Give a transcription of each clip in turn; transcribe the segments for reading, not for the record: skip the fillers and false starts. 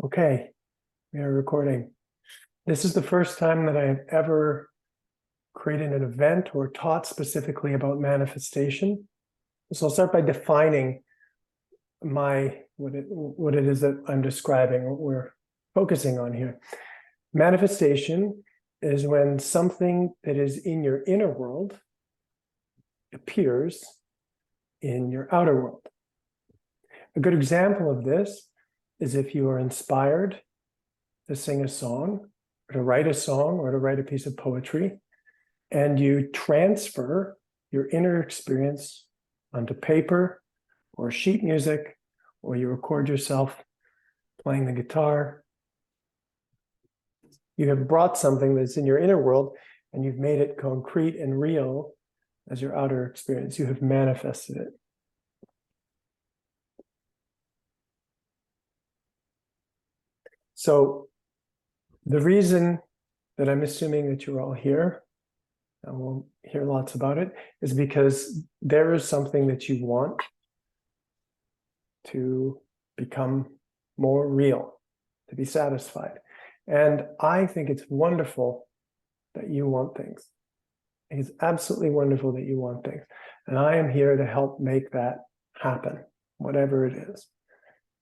Okay, we are recording. This is the first time that I have ever created an event or taught specifically about manifestation. So I'll start by defining what it is that I'm describing, what we're focusing on here. Manifestation is when something that is in your inner world appears in your outer world. A good example of this is if you are inspired to sing a song, or to write a song, or to write a piece of poetry, and you transfer your inner experience onto paper or sheet music, or you record yourself playing the guitar. You have brought something that's in your inner world and you've made it concrete and real as your outer experience. You have manifested it. So the reason that I'm assuming that you're all here, and we'll hear lots about it, is because there is something that you want to become more real, to be satisfied. And I think it's wonderful that you want things. It's absolutely wonderful that you want things. And I am here to help make that happen, whatever it is.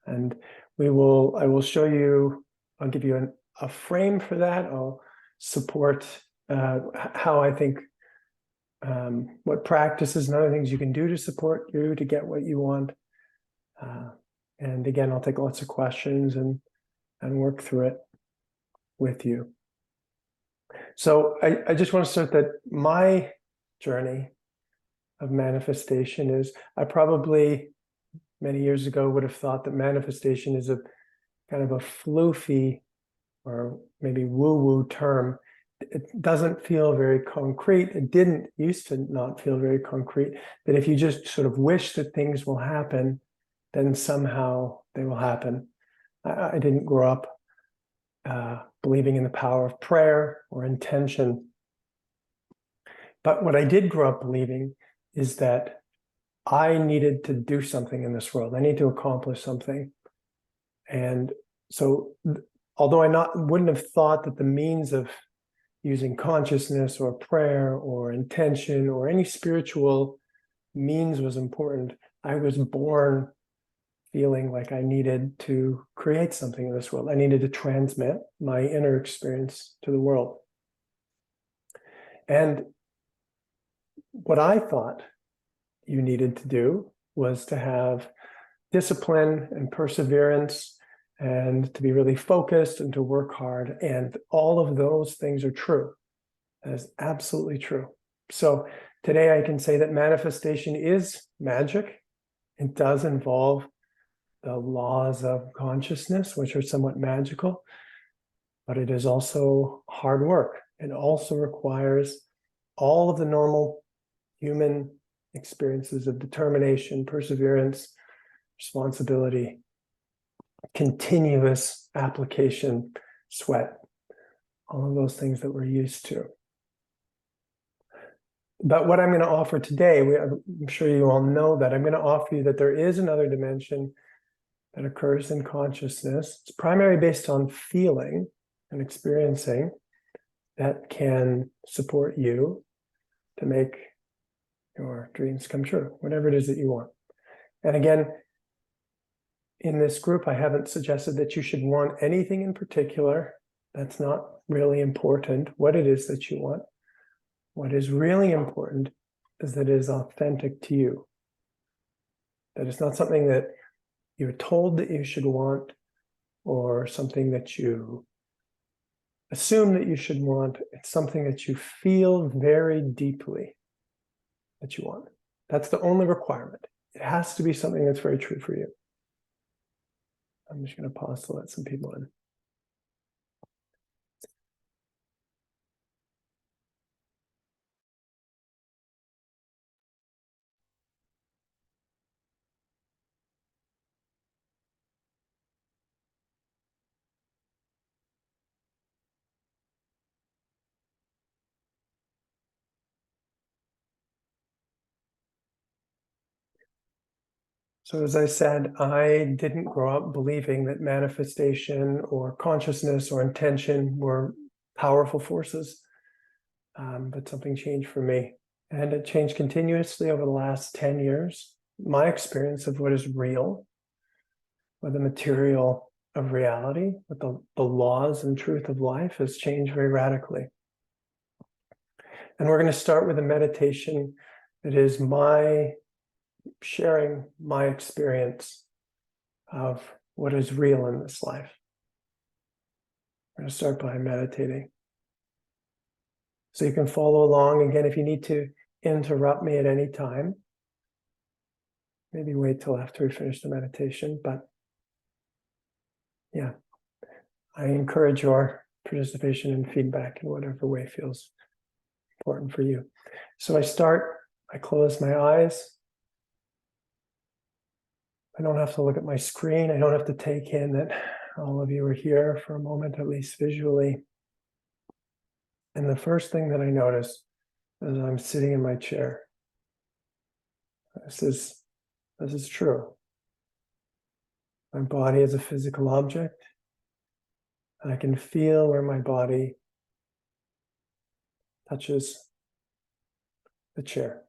And I will show you, I'll give you a frame for that. I'll support how I think, what practices and other things you can do to support you to get what you want. And again, I'll take lots of questions and work through it with you. So I just want to start that my journey of manifestation is, I probably many years ago would have thought that manifestation is a kind of a floofy or maybe woo-woo term. It doesn't feel very concrete. It didn't used to not feel very concrete, that if you just sort of wish that things will happen, then somehow they will happen. I didn't grow up believing in the power of prayer or intention. But what I did grow up believing is that I needed to do something in this world. I need to accomplish something. And so, although I wouldn't have thought that the means of using consciousness or prayer or intention or any spiritual means was important, I was born feeling like I needed to create something in this world. I needed to transmit my inner experience to the world. And what I thought you needed to do was to have discipline and perseverance and to be really focused and to work hard. And all of those things are true. That is absolutely true. So today I can say that manifestation is magic. It does involve the laws of consciousness, which are somewhat magical, but it is also hard work. It also requires all of the normal human experiences of determination, perseverance, responsibility, continuous application, sweat, all of those things that we're used to. But what I'm going to offer today, I'm sure you all know that, I'm going to offer you that there is another dimension that occurs in consciousness. It's primarily based on feeling and experiencing that can support you to make your dreams come true, whatever it is that you want. And again, in this group, I haven't suggested that you should want anything in particular. That's not really important, what it is that you want. What is really important is that it is authentic to you. That it's not something that you're told that you should want, or something that you assume that you should want. It's something that you feel very deeply that you want. That's the only requirement. It has to be something that's very true for you. I'm just going to pause to let some people in. So as I said, I didn't grow up believing that manifestation or consciousness or intention were powerful forces, but something changed for me. And it changed continuously over the last 10 years. My experience of what is real, with the material of reality, with the laws and truth of life has changed very radically. And we're going to start with a meditation that is my sharing my experience of what is real in this life. I'm going to start by meditating. So you can follow along. Again, if you need to interrupt me at any time, maybe wait till after we finish the meditation. But yeah, I encourage your participation and feedback in whatever way feels important for you. So I close my eyes. I don't have to look at my screen. I don't have to take in that all of you are here for a moment, at least visually. And the first thing that I notice as I'm sitting in my chair, this is true. My body is a physical object, and I can feel where my body touches the chair.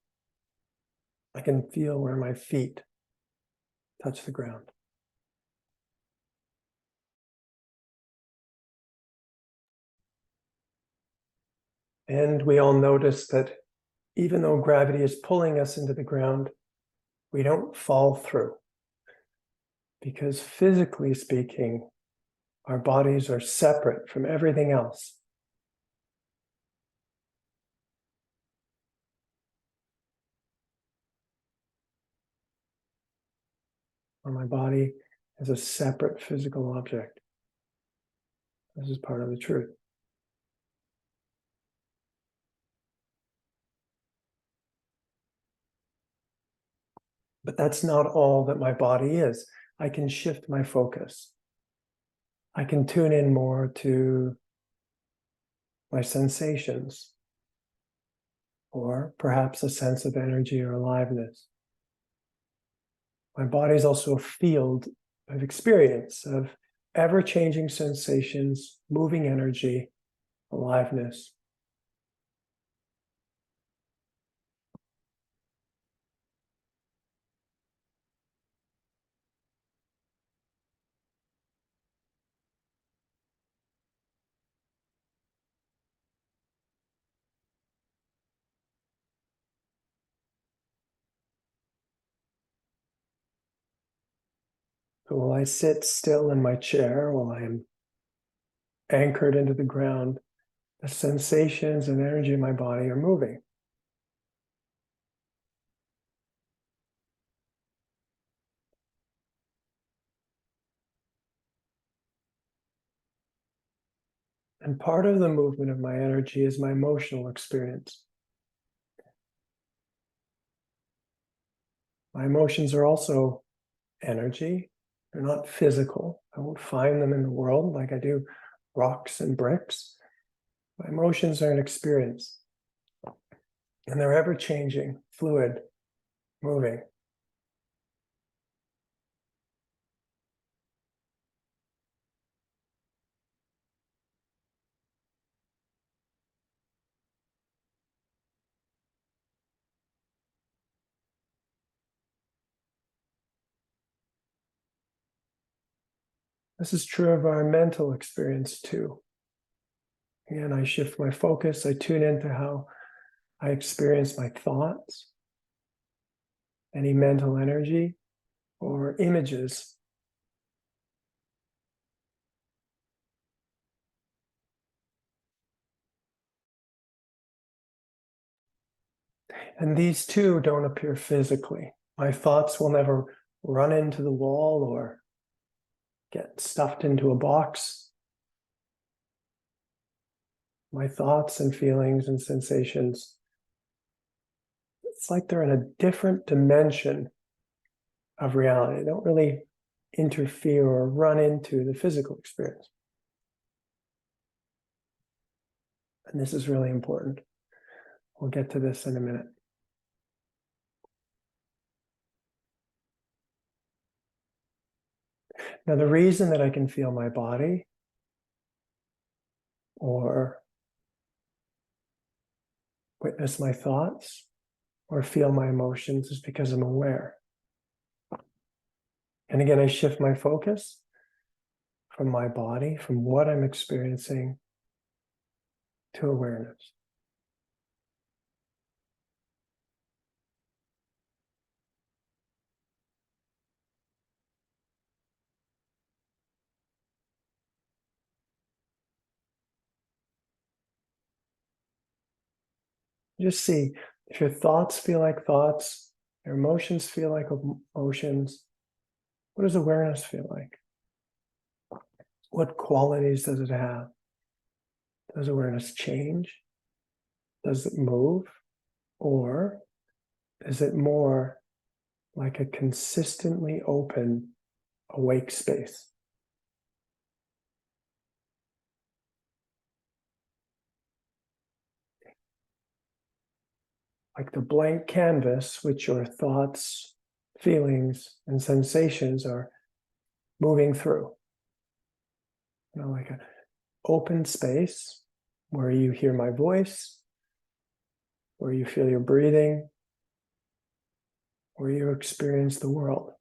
I can feel where my feet touch the ground. And we all notice that even though gravity is pulling us into the ground, we don't fall through. Because physically speaking, our bodies are separate from everything else. Or my body is a separate physical object. This is part of the truth. But that's not all that my body is. I can shift my focus. I can tune in more to my sensations, or perhaps a sense of energy or aliveness. My body is also a field of experience, of ever-changing sensations, moving energy, aliveness. So while I sit still in my chair, while I am anchored into the ground, the sensations and energy in my body are moving. And part of the movement of my energy is my emotional experience. My emotions are also energy. They're not physical. I won't find them in the world like I do rocks and bricks. My emotions are an experience. And they're ever changing, fluid, moving. This is true of our mental experience too. Again, I shift my focus. I tune into how I experience my thoughts, any mental energy or images. And these too don't appear physically. My thoughts will never run into the wall or get stuffed into a box. My thoughts and feelings and sensations, it's like they're in a different dimension of reality. They don't really interfere or run into the physical experience. And this is really important. We'll get to this in a minute. Now, the reason that I can feel my body or witness my thoughts or feel my emotions is because I'm aware. And again, I shift my focus from my body, from what I'm experiencing, to awareness. Just see if your thoughts feel like thoughts, your emotions feel like emotions. What does awareness feel like? What qualities does it have? Does awareness change? Does it move? Or is it more like a consistently open, awake space? Like the blank canvas, which your thoughts, feelings, and sensations are moving through. Like an open space where you hear my voice, where you feel your breathing, where you experience the world.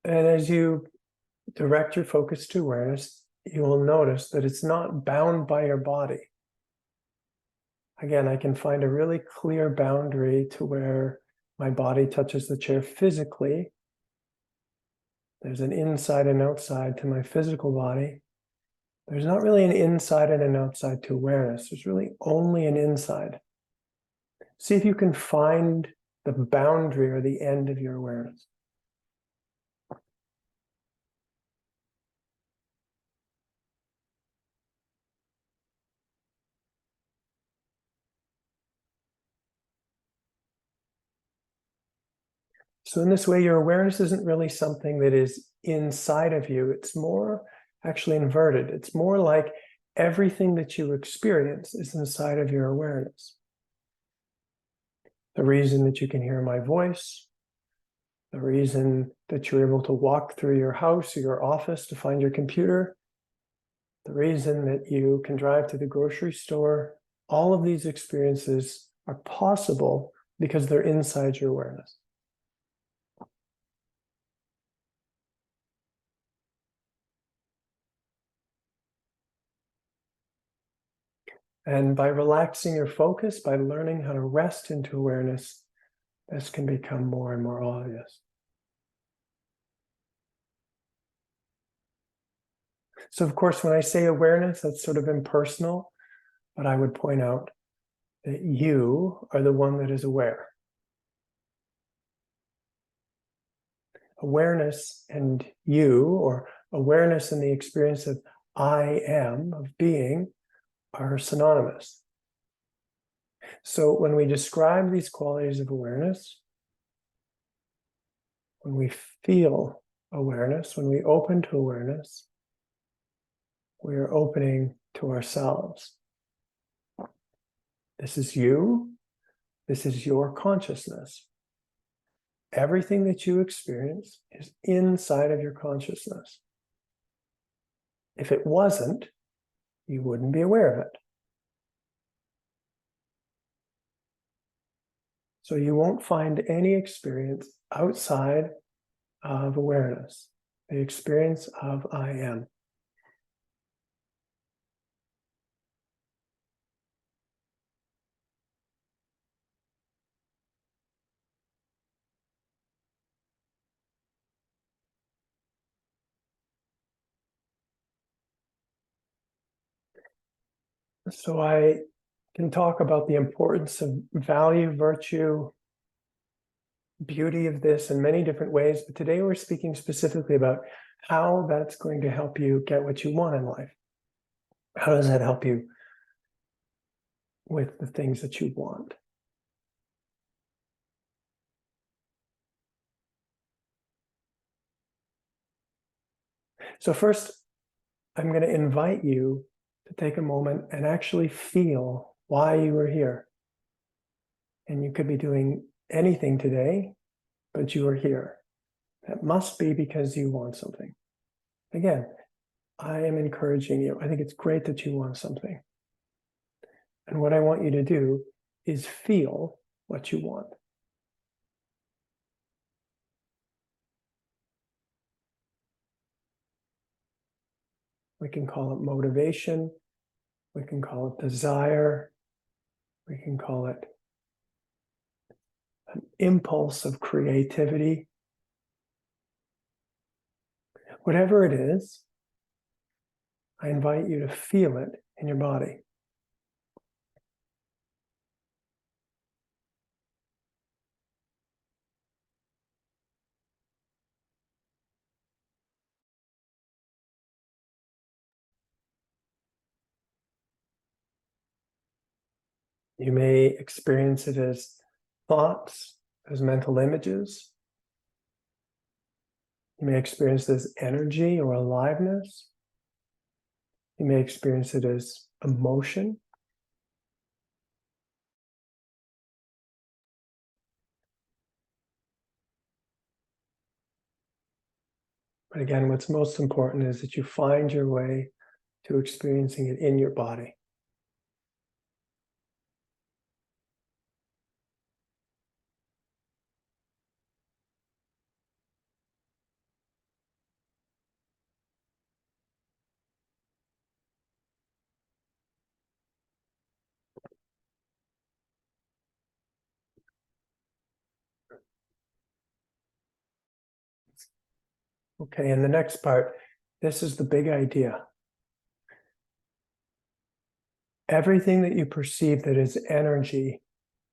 And as you direct your focus to awareness, you will notice that it's not bound by your body. Again, I can find a really clear boundary to where my body touches the chair physically. There's an inside and outside to my physical body. There's not really an inside and an outside to awareness. There's really only an inside. See if you can find the boundary or the end of your awareness. So in this way, your awareness isn't really something that is inside of you. It's more actually inverted. It's more like everything that you experience is inside of your awareness. The reason that you can hear my voice, the reason that you're able to walk through your house or your office to find your computer, the reason that you can drive to the grocery store, all of these experiences are possible because they're inside your awareness. And by relaxing your focus, by learning how to rest into awareness, this can become more and more obvious. So, of course, when I say awareness, that's sort of impersonal, but I would point out that you are the one that is aware. Awareness and you, or awareness and the experience of I am, of being, are synonymous. So when we describe these qualities of awareness, when we feel awareness, when we open to awareness, we are opening to ourselves. This is you. This is your consciousness. Everything that you experience is inside of your consciousness. If it wasn't, you wouldn't be aware of it. So you won't find any experience outside of awareness, the experience of I am. So I can talk about the importance of value, virtue, beauty of this in many different ways, but today we're speaking specifically about how that's going to help you get what you want in life. How does that help you with the things that you want? So first, I'm going to invite you to take a moment and actually feel why you are here. And you could be doing anything today, but you are here. That must be because you want something. Again, I am encouraging you. I think it's great that you want something. And what I want you to do is feel what you want. We can call it motivation. We can call it desire. We can call it an impulse of creativity. Whatever it is, I invite you to feel it in your body. You may experience it as thoughts, as mental images. You may experience it as energy or aliveness. You may experience it as emotion. But again, what's most important is that you find your way to experiencing it in your body. Okay, and the next part, this is the big idea. Everything that you perceive that is energy,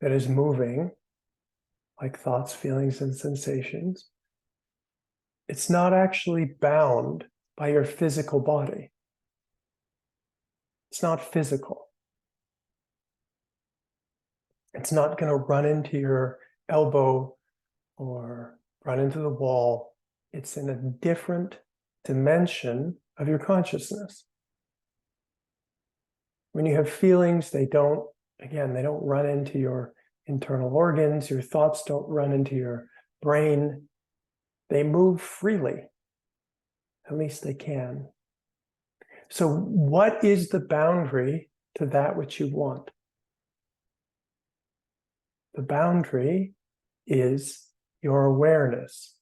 that is moving, like thoughts, feelings, and sensations, it's not actually bound by your physical body. It's not physical. It's not going to run into your elbow or run into the wall. It's in a different dimension of your consciousness. When you have feelings, they don't run into your internal organs. Your thoughts don't run into your brain. They move freely. At least they can. So what is the boundary to that which you want? The boundary is your awareness.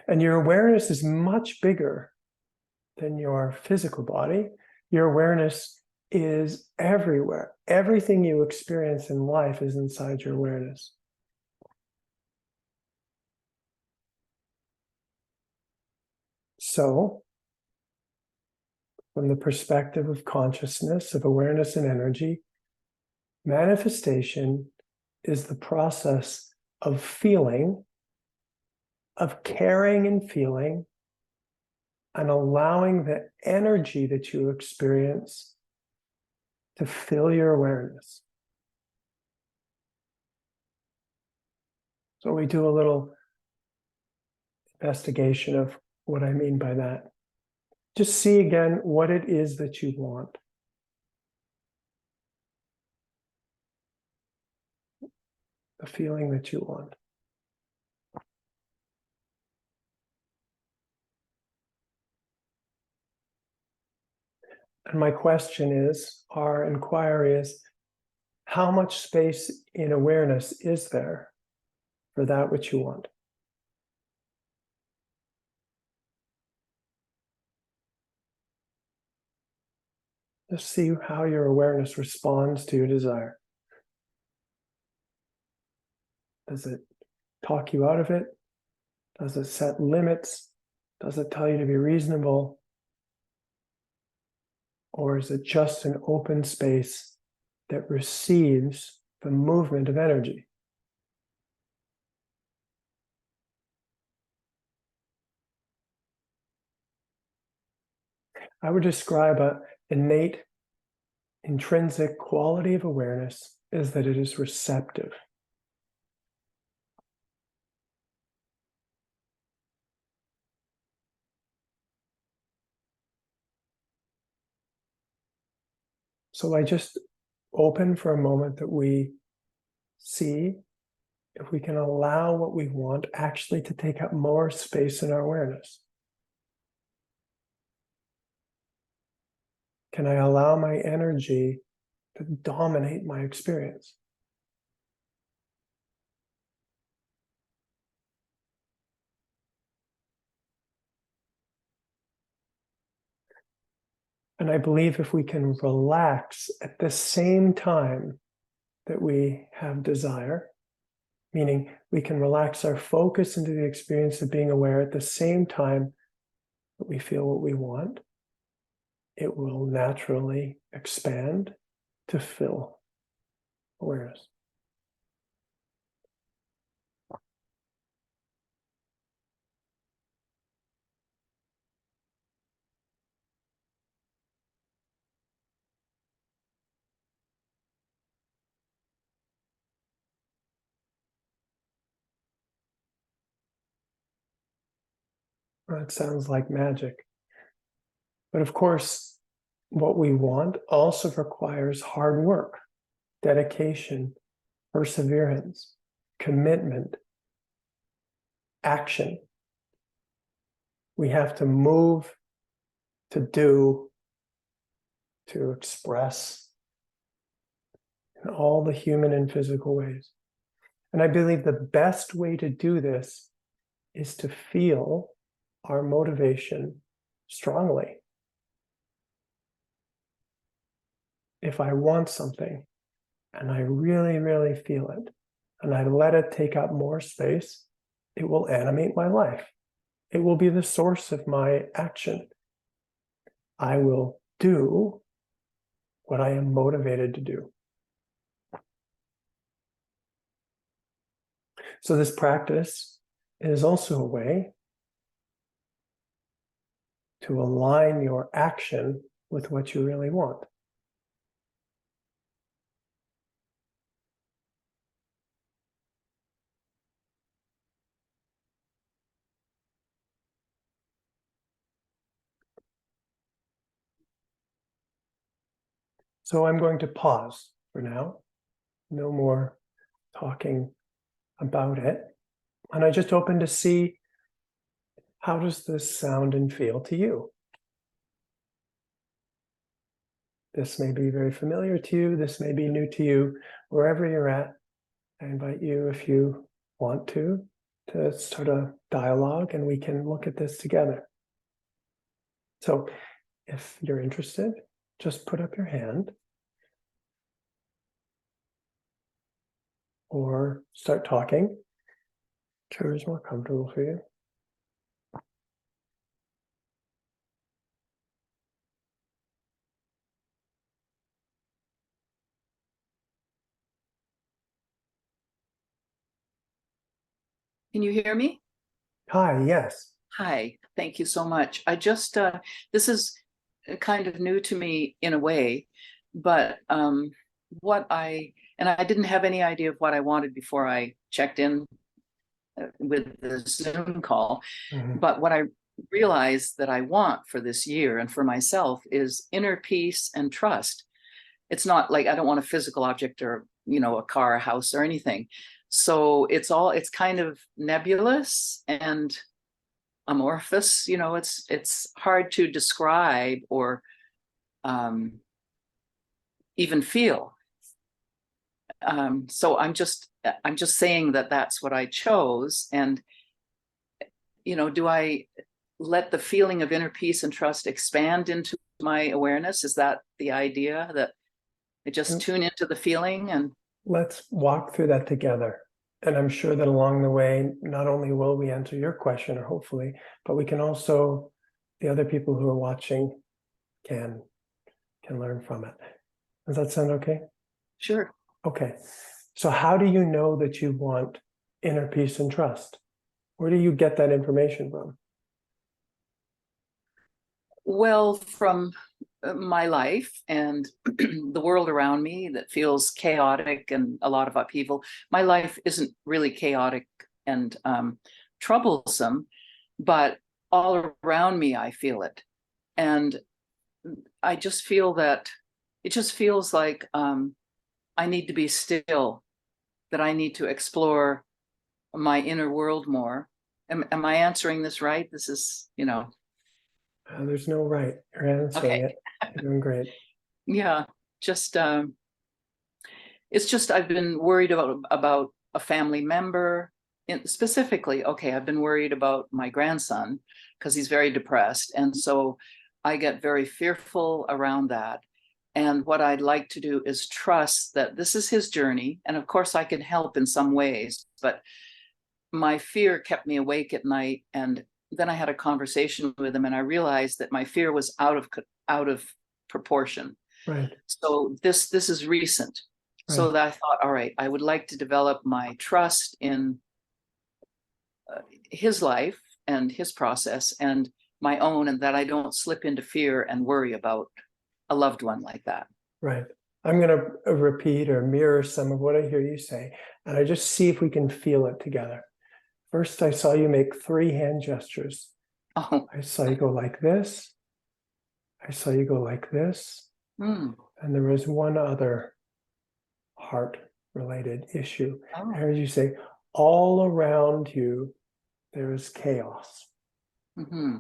And your awareness is much bigger than your physical body. Your awareness is everywhere. Everything you experience in life is inside your awareness. So, from the perspective of consciousness, of awareness and energy, manifestation is the process of feeling, of caring and feeling, and allowing the energy that you experience to fill your awareness. So we do a little investigation of what I mean by that. Just see again what it is that you want. The feeling that you want. And my question is, our inquiry is, how much space in awareness is there for that which you want? Just see how your awareness responds to your desire. Does it talk you out of it? Does it set limits? Does it tell you to be reasonable? Or is it just an open space that receives the movement of energy? I would describe an innate, intrinsic quality of awareness is that it is receptive. So I just open for a moment that we see if we can allow what we want actually to take up more space in our awareness. Can I allow my energy to dominate my experience? And I believe if we can relax at the same time that we have desire, meaning we can relax our focus into the experience of being aware at the same time that we feel what we want, it will naturally expand to fill awareness. That sounds like magic. But of course, what we want also requires hard work, dedication, perseverance, commitment, action. We have to move, to do, to express in all the human and physical ways. And I believe the best way to do this is to feel our motivation strongly. If I want something and I really, really feel it, and I let it take up more space, it will animate my life. It will be the source of my action. I will do what I am motivated to do. So this practice is also a way to align your action with what you really want. So I'm going to pause for now. No more talking about it. And I just open to see, how does this sound and feel to you? This may be very familiar to you. This may be new to you. Wherever you're at, I invite you, if you want to start a dialogue and we can look at this together. So if you're interested, just put up your hand or start talking. Whichever is more comfortable for you. Can you hear me? Hi, yes. Hi, thank you so much. I just, this is kind of new to me in a way, but and I didn't have any idea of what I wanted before I checked in with the Zoom call. Mhm. But what I realized that I want for this year and for myself is inner peace and trust. It's not like I don't want a physical object or, a car, a house or anything. So it's kind of nebulous and amorphous, it's hard to describe or even feel. So I'm just saying that that's what I chose. And, do I let the feeling of inner peace and trust expand into my awareness? Is that the idea, that I just tune into the feeling? And let's walk through that together. And I'm sure that along the way, not only will we answer your question, or hopefully, but we can also, the other people who are watching can learn from it. Does that sound okay? Sure. Okay. So how do you know that you want inner peace and trust? Where do you get that information from? Well, from my life and the world around me that feels chaotic and a lot of upheaval. My life isn't really chaotic and troublesome, but all around me, I feel it. And I just feel that it just feels like I need to be still, that I need to explore my inner world more. Am I answering this right? This is, There's no right. You're answering okay. it. You're doing great. Yeah, just it's just I've been worried about a family member. Specifically, okay, I've been worried about my grandson because he's very depressed, and so I get very fearful around that. And what I'd like to do is trust that this is his journey, and of course I can help in some ways, but my fear kept me awake at night. And then I had a conversation with him, and I realized that my fear was out of proportion. Right. So this is recent. So Right. that I thought, all right, I would like to develop my trust in his life and his process and my own, and that I don't slip into fear and worry about a loved one like that. Right. I'm going to repeat or mirror some of what I hear you say, and I just see if we can feel it together. First, I saw you make 3 hand gestures. Oh, I saw you go like this. I saw you go like this. mm, And there was one other heart-related issue. oh, I heard you say, all around you, there is chaos. mm-hmm.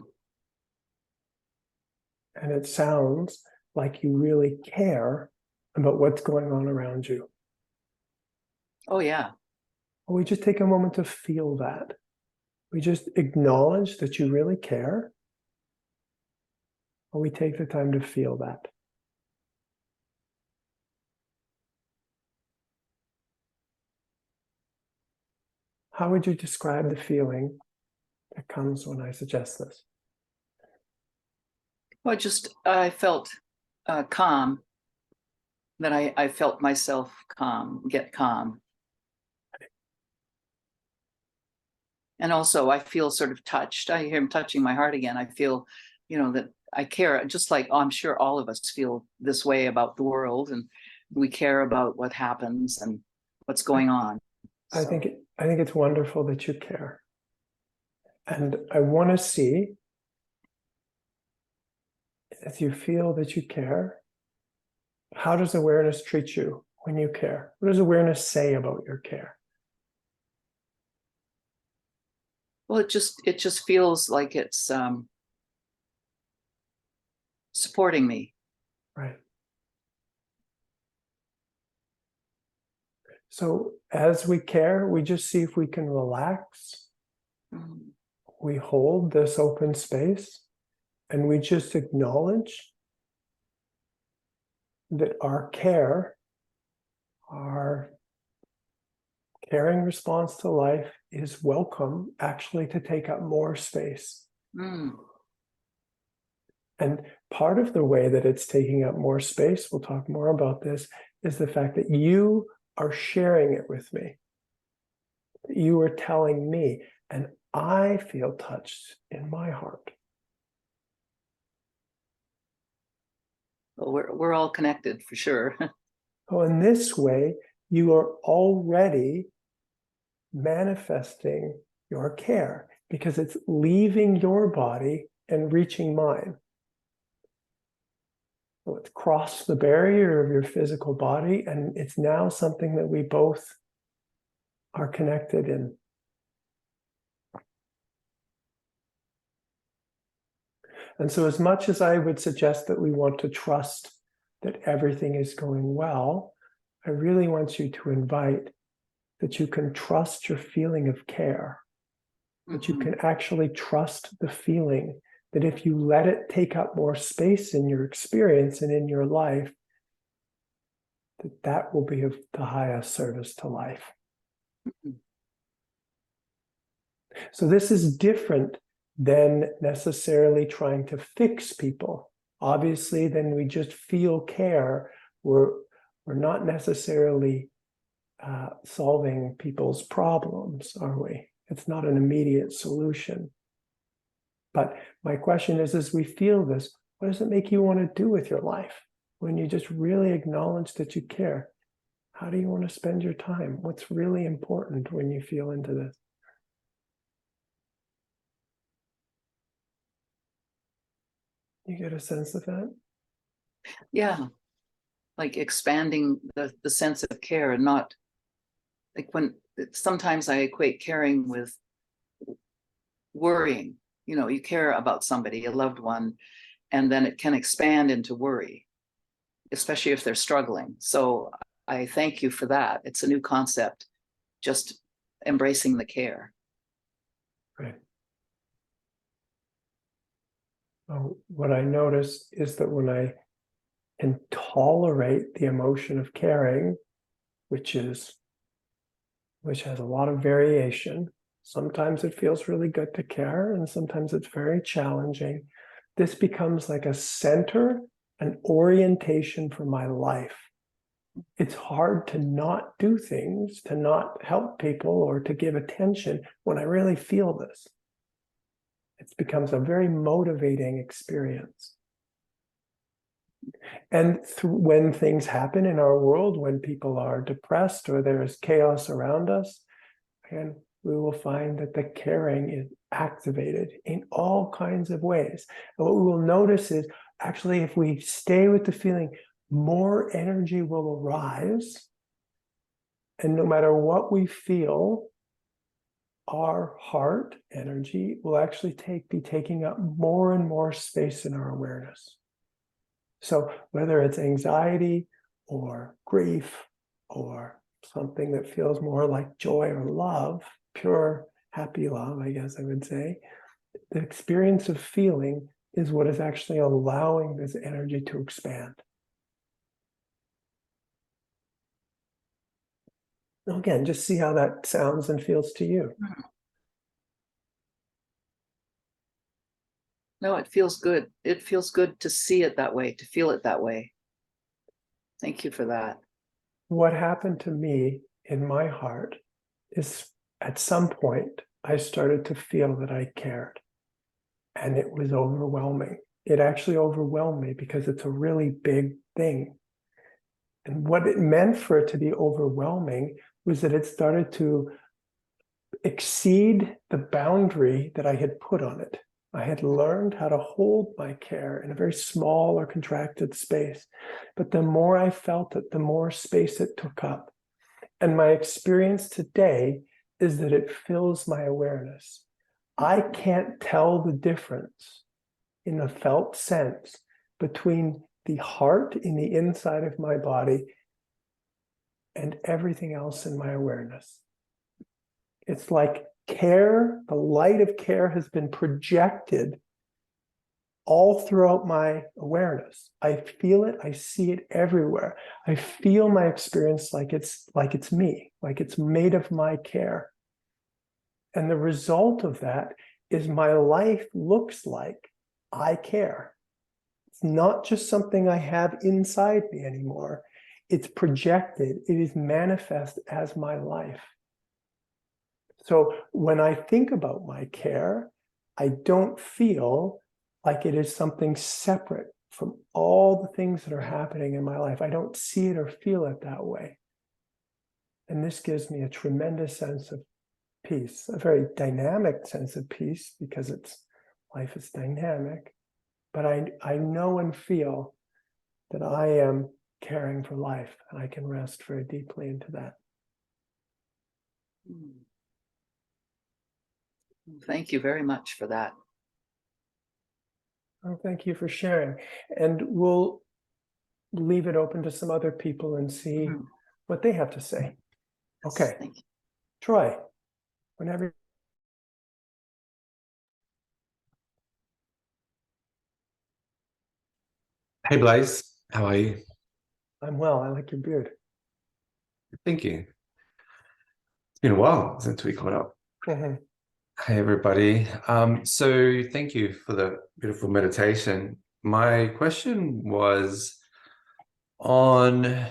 And it sounds like you really care about what's going on around you. Oh, yeah. Well, we just take a moment to feel that. We just acknowledge that you really care. Or we take the time to feel that. How would you describe the feeling that comes when I suggest this? Well, I felt calm, that I felt myself get calm. And also I feel sort of touched. I hear him touching my heart again. I feel, that I care, just like I'm sure all of us feel this way about the world, and we care about what happens and what's going on. I So, think it's wonderful that you care. And I want to see, as you feel that you care, how does awareness treat you when you care? What does awareness say about your care? well, it just feels like it's supporting me. Right. So as we care, we just see if we can relax. Mm, We hold this open space and we just acknowledge that our care, our caring response to life is welcome actually to take up more space. mm, And part of the way that it's taking up more space, we'll talk more about this, is the fact that you are sharing it with me. You are telling me, and I feel touched in my heart. well, we're all connected for sure. So in this way, you are already manifesting your care because it's leaving your body and reaching mine. So it's crossed the barrier of your physical body, and it's now something that we both are connected in. And so as much as I would suggest that we want to trust that everything is going well, I really want you to invite that you can trust your feeling of care, that you can actually trust the feeling that if you let it take up more space in your experience and in your life, that will be of the highest service to life. So this is different than necessarily trying to fix people. Obviously, then we just feel care. We're not necessarily solving people's problems, are we? It's not an immediate solution. But my question is, as we feel this, what does it make you want to do with your life? When you just really acknowledge that you care, how do you want to spend your time? What's really important when you feel into this? You get a sense of that? Yeah. like expanding the sense of care, and not like when sometimes I equate caring with worrying. You know, you care about somebody, a loved one, and then it can expand into worry, especially if they're struggling. So I thank you for that. It's a new concept, just embracing the care. Right. What I notice is that when I can tolerate the emotion of caring, which has a lot of variation. Sometimes it feels really good to care, and sometimes it's very challenging. This becomes like a center, an orientation for my life. It's hard to not do things, to not help people, or to give attention when I really feel this. It becomes a very motivating experience. And when things happen in our world, when people are depressed or there's chaos around us, and we will find that the caring is activated in all kinds of ways. And what we will notice is actually, if we stay with the feeling, more energy will arise. And no matter what we feel, our heart energy will actually be taking up more and more space in our awareness. So whether it's anxiety or grief or something that feels more like joy or love, pure happy love, I guess I would say, the experience of feeling is what is actually allowing this energy to expand. Now again, just see how that sounds and feels to you. No, it feels good. It feels good to see it that way, to feel it that way. Thank you for that. What happened to me in my heart is at some point, I started to feel that I cared. And it was overwhelming. It actually overwhelmed me because it's a really big thing. And what it meant for it to be overwhelming was that it started to exceed the boundary that I had put on it. I had learned how to hold my care in a very small or contracted space. But the more I felt it, the more space it took up. And my experience today is that it fills my awareness. I can't tell the difference in a felt sense between the heart in the inside of my body and everything else in my awareness. It's like care, the light of care has been projected all throughout my awareness. I feel it, I see it everywhere. I feel my experience like it's me, like it's made of my care. And the result of that is my life looks like I care. It's not just something I have inside me anymore. It's projected, it is manifest as my life. So when I think about my care, I don't feel like it is something separate from all the things that are happening in my life. I don't see it or feel it that way. And this gives me a tremendous sense of peace, a very dynamic sense of peace, because life is dynamic. But I know and feel that I am caring for life, and I can rest very deeply into that. Thank you very much for that. Oh, thank you for sharing. And we'll leave it open to some other people and see what they have to say. Okay. Thank you. Troy, whenever. Hey Blaze, how are you? I'm well. I like your beard. Thank you. It's been a while since we caught up. Mm-hmm. Hey everybody. So thank you for the beautiful meditation. My question was on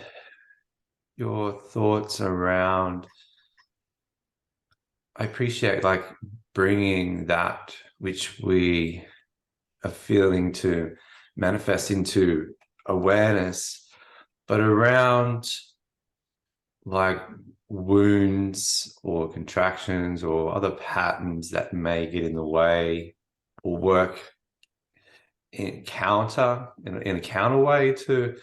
your thoughts around, I appreciate like bringing that which we are feeling to manifest into awareness, but around like wounds or contractions or other patterns that may get in the way or work in a counter way to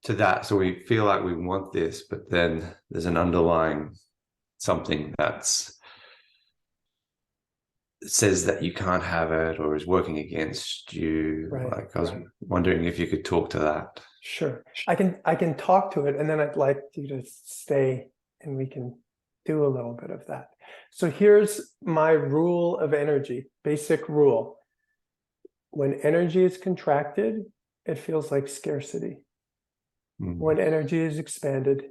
to that. So we feel like we want this, but then there's an underlying something that's says that you can't have it or is working against you. Right. Like I was wondering if you could talk to that. Sure. I can talk to it, and then I'd like you to stay and we can do a little bit of that. So here's my rule of energy, basic rule. When energy is contracted, it feels like scarcity. When energy is expanded,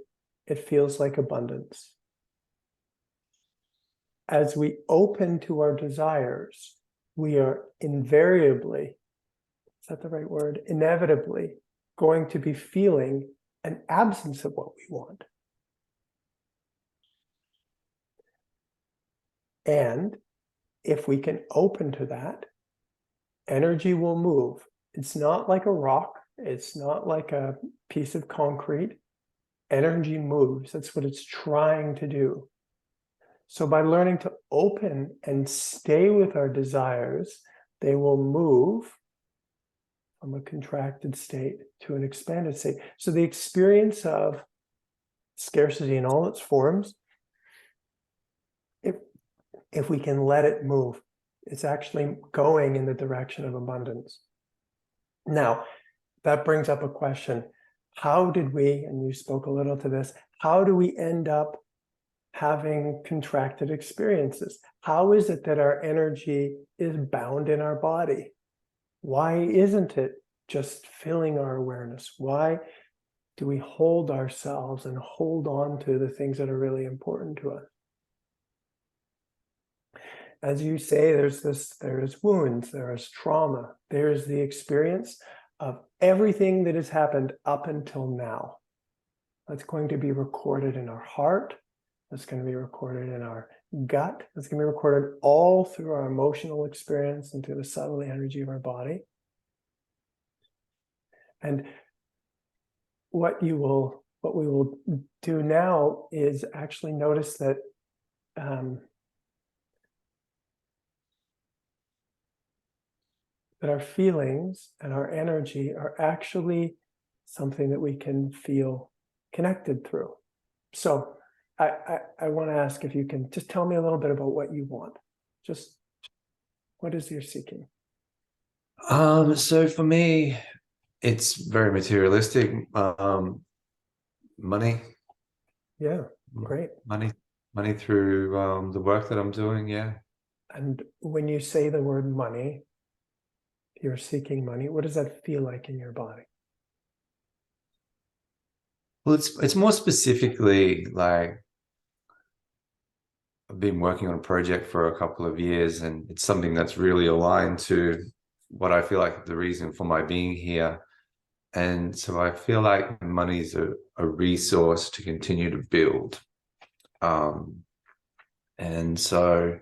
it feels like abundance. As we open to our desires, we are invariably, is that the right word? Inevitably going to be feeling an absence of what we want. And if we can open to that, energy will move. It's not like a rock. It's not like a piece of concrete. Energy moves. That's what it's trying to do. So by learning to open and stay with our desires, they will move from a contracted state to an expanded state. So the experience of scarcity in all its forms, if we can let it move, it's actually going in the direction of abundance. Now, that brings up a question. How did we, and you spoke a little to this, how do we end up having contracted experiences? How is it that our energy is bound in our body? Why isn't it just filling our awareness? Why do we hold ourselves and hold on to the things that are really important to us? As you say, there's wounds, there is trauma, there's the experience of everything that has happened up until now. That's going to be recorded in our heart. That's going to be recorded in our gut. That's going to be recorded all through our emotional experience and through the subtle energy of our body. And what we will do now is actually notice that that our feelings and our energy are actually something that we can feel connected through. So I want to ask if you can just tell me a little bit about what you want. Just what is your seeking? So for me, it's very materialistic. Money. Yeah, great. Money through the work that I'm doing. Yeah. And when you say the word money, you're seeking money, what does that feel like in your body? Well, it's more specifically like I've been working on a project for a couple of years, and it's something that's really aligned to what I feel like the reason for my being here. And so I feel like money is a resource to continue to build. And so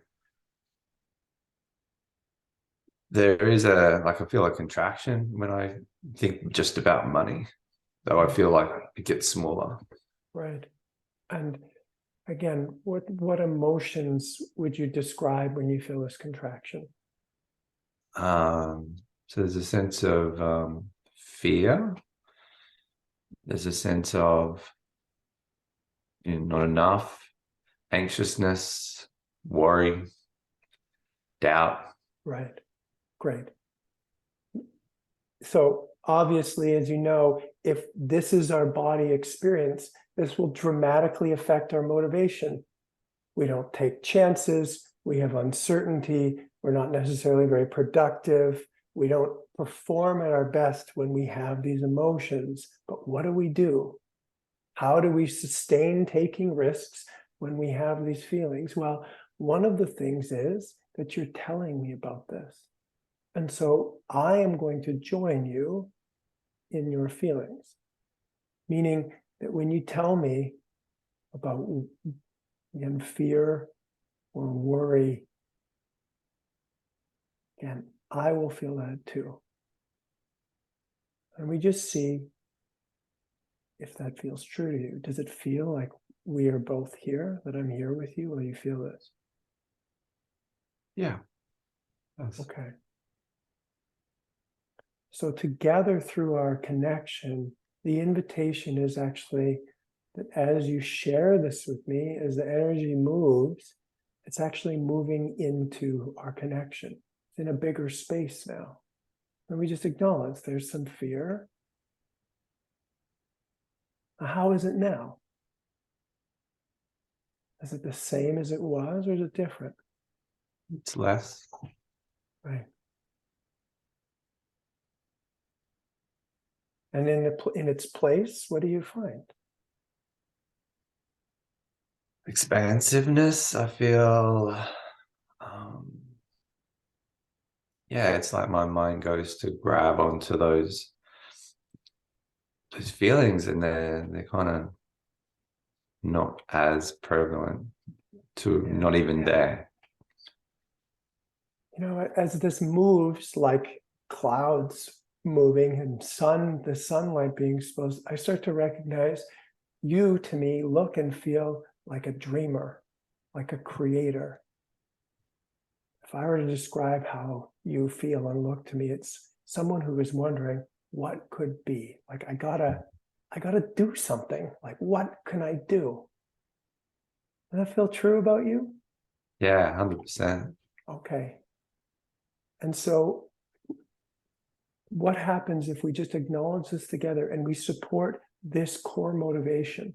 there is I feel a contraction when I think just about money, though I feel like it gets smaller. Right. And again, what emotions would you describe when you feel this contraction? So there's a sense of fear. There's a sense of not enough, anxiousness, worry, doubt. Right. Great. So obviously, as you know, if this is our body experience, this will dramatically affect our motivation. We don't take chances. We have uncertainty. We're not necessarily very productive. We don't perform at our best when we have these emotions. But what do? How do we sustain taking risks when we have these feelings? Well, one of the things is that you're telling me about this. And so I am going to join you in your feelings, meaning that when you tell me about again, fear or worry, again, I will feel that too. And we just see if that feels true to you. Does it feel like we are both here, that I'm here with you? Will you feel this? Yeah. That's... Okay. So together through our connection the invitation is actually that as you share this with me, as the energy moves, it's actually moving into our connection. It's in a bigger space now. And we just acknowledge there's some fear. How is it now? Is it the same as it was, or is it different? It's less. Right. And in its place, what do you find? Expansiveness, I feel. Yeah, it's like my mind goes to grab onto those feelings, and they're kind of not as prevalent, to not even there. You know, as this moves, like clouds moving and the sunlight being exposed, I start to recognize you, to me, look and feel like a dreamer, like a creator. If I were to describe how you feel and look to me, it's someone who is wondering what could be. Like, I gotta do something. Like, what can I do? Does that feel true about you? Yeah, 100%. Okay. And so what happens if we just acknowledge this together and we support this core motivation?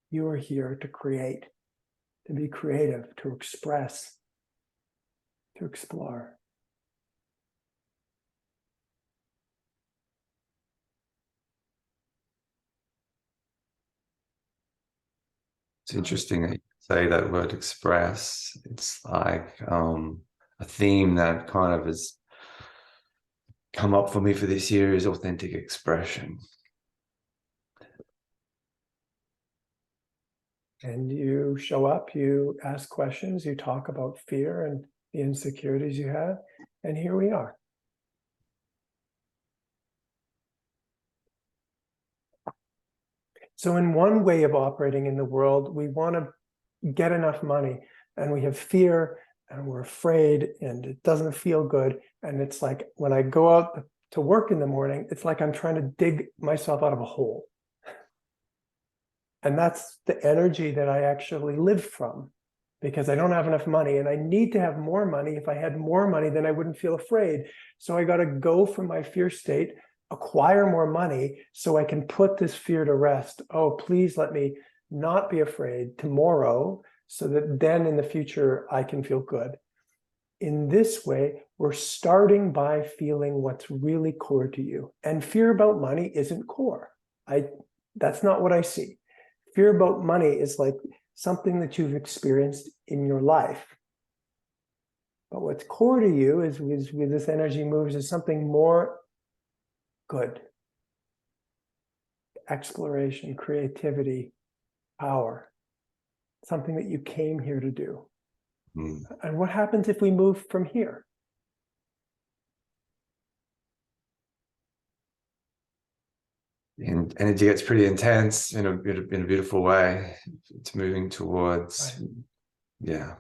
You are here to create, to be creative, to express, to explore. It's interesting that you say that word express. It's like a theme that kind of has come up for me for this year is authentic expression. And you show up, you ask questions, you talk about fear and the insecurities you have, and here we are. So in one way of operating in the world, we want to get enough money, and we have fear and we're afraid and it doesn't feel good. And it's like when I go out to work in the morning, it's like I'm trying to dig myself out of a hole. And that's the energy that I actually live from, because I don't have enough money and I need to have more money. If I had more money, then I wouldn't feel afraid. So I got to go from my fear state, acquire more money so I can put this fear to rest. Oh, please let me not be afraid tomorrow, so that then in the future I can feel good. In this way, we're starting by feeling what's really core to you. And fear about money isn't core. That's not what I see. Fear about money is like something that you've experienced in your life. But what's core to you is with this energy moves is something more good. Exploration, creativity, power. Something that you came here to do. Mm. And what happens if we move from here? And energy gets pretty intense in a beautiful way. It's moving towards, yeah,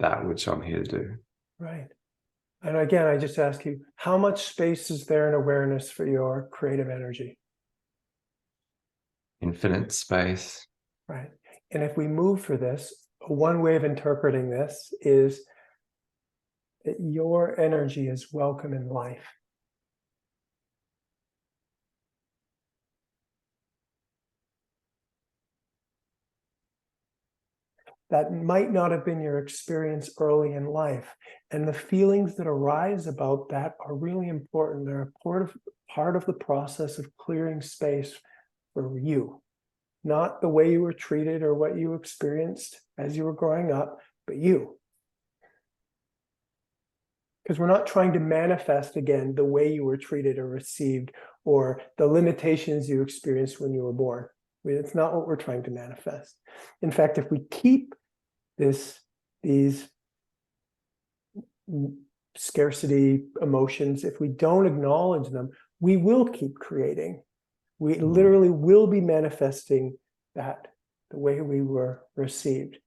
that which I'm here to do. Right. And again, I just ask you, how much space is there in awareness for your creative energy? Infinite space. Right. And if we move for this, one way of interpreting this is that your energy is welcome in life. That might not have been your experience early in life. And the feelings that arise about that are really important. They're a part of the process of clearing space for you. Not the way you were treated or what you experienced as you were growing up, but you. Because we're not trying to manifest again the way you were treated or received or the limitations you experienced when you were born. It's not what we're trying to manifest. In fact, if we keep these scarcity emotions, if we don't acknowledge them, we will keep creating. We literally will be manifesting that the way we were received.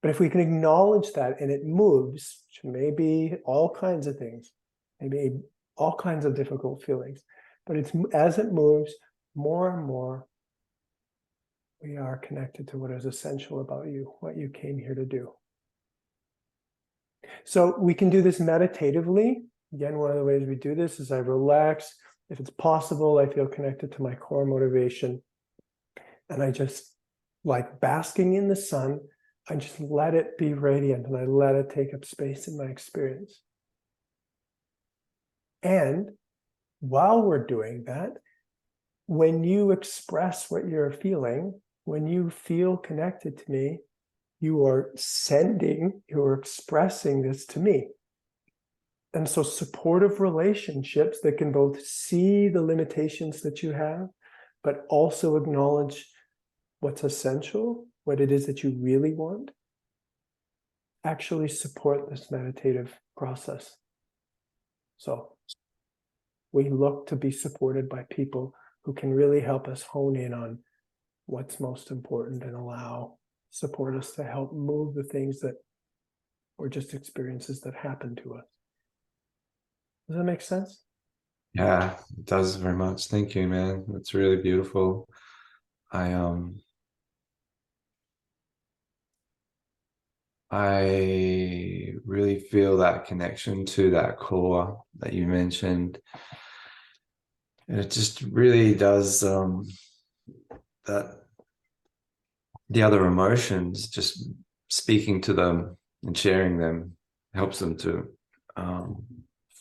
But if we can acknowledge that and it moves, which may be all kinds of things, maybe all kinds of difficult feelings. But it's as it moves more and more, we are connected to what is essential about you, what you came here to do. So we can do this meditatively. Again, one of the ways we do this is I relax. If it's possible, I feel connected to my core motivation. And I just, like basking in the sun, I just let it be radiant and I let it take up space in my experience. And while we're doing that, when you express what you're feeling, when you feel connected to me, you are expressing this to me. And so supportive relationships that can both see the limitations that you have, but also acknowledge what's essential, what it is that you really want, actually support this meditative process. So we look to be supported by people who can really help us hone in on what's most important and support us to help move the things that, or just experiences that happen to us. Does that make sense? Yeah, it does very much. Thank you, man. That's really beautiful. I really feel that connection to that core that you mentioned. And it just really does that the other emotions, just speaking to them and sharing them helps them to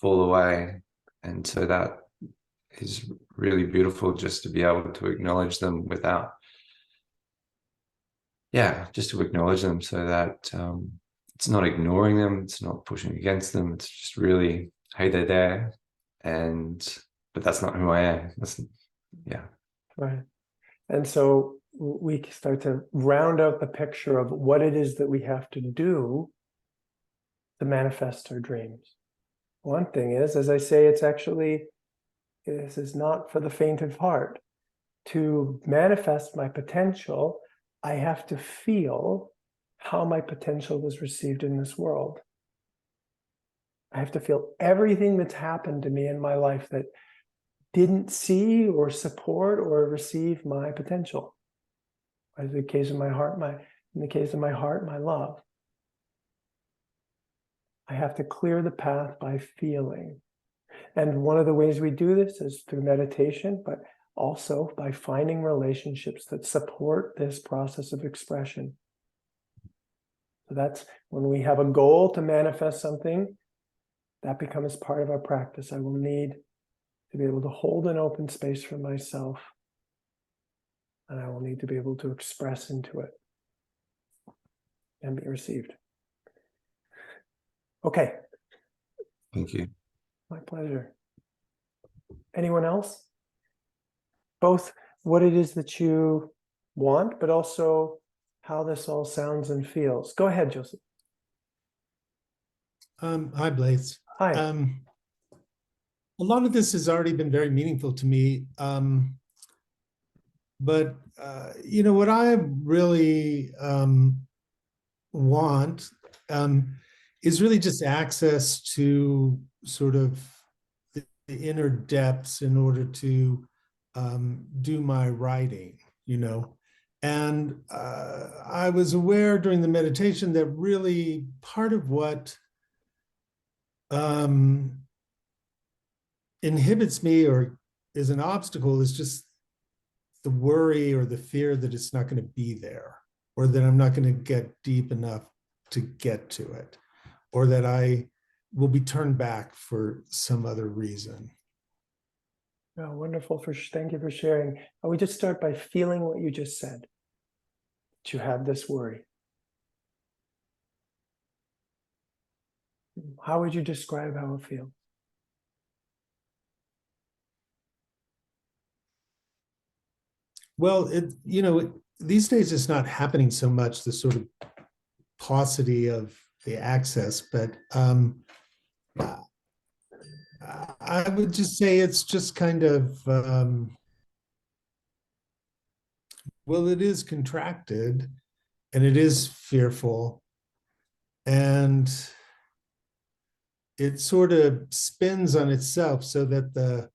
fall away. And so that is really beautiful, just to be able to acknowledge them without, just to acknowledge them, so that it's not ignoring them, it's not pushing against them, it's just really, hey, they're there, but that's not who I am. Right. And so we start to round out the picture of what it is that we have to do to manifest our dreams. One thing is, as I say, this is not for the faint of heart. To manifest my potential, I have to feel how my potential was received in this world. I have to feel everything that's happened to me in my life that didn't see or support or receive my potential. In the case of my heart, my love. I have to clear the path by feeling. And one of the ways we do this is through meditation, but also by finding relationships that support this process of expression. So that's when we have a goal to manifest something, that becomes part of our practice. I will need to be able to hold an open space for myself, and I will need to be able to express into it and be received. Okay. Thank you. My pleasure. Anyone else? Both what it is that you want, but also how this all sounds and feels. Go ahead, Joseph. Hi, Blaise. Hi. A lot of this has already been very meaningful to me. But what I really want is really just access to sort of the inner depths in order to do my writing, And I was aware during the meditation that really part of what inhibits me or is an obstacle is just the worry or the fear that it's not going to be there, or that I'm not going to get deep enough to get to it, or that I will be turned back for some other reason. Oh, wonderful. Thank you for sharing. I would just start by feeling what you just said. That you have this worry. How would you describe how it feels? Well, these days it's not happening so much, the sort of paucity of the access, but I would just say it's just kind of, it is contracted and it is fearful. And it sort of spins on itself so that the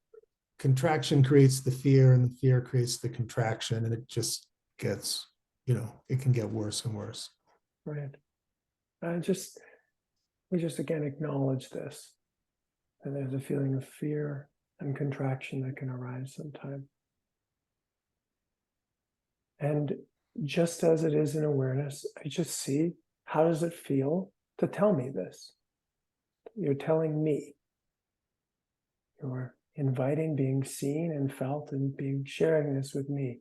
contraction creates the fear and the fear creates the contraction, and it just gets, it can get worse and worse. Right. We just again acknowledge this. And there's a feeling of fear and contraction that can arise sometime. And just as it is in awareness, I just see, how does it feel to tell me this? You're telling me. You're inviting being seen and felt and sharing this with me.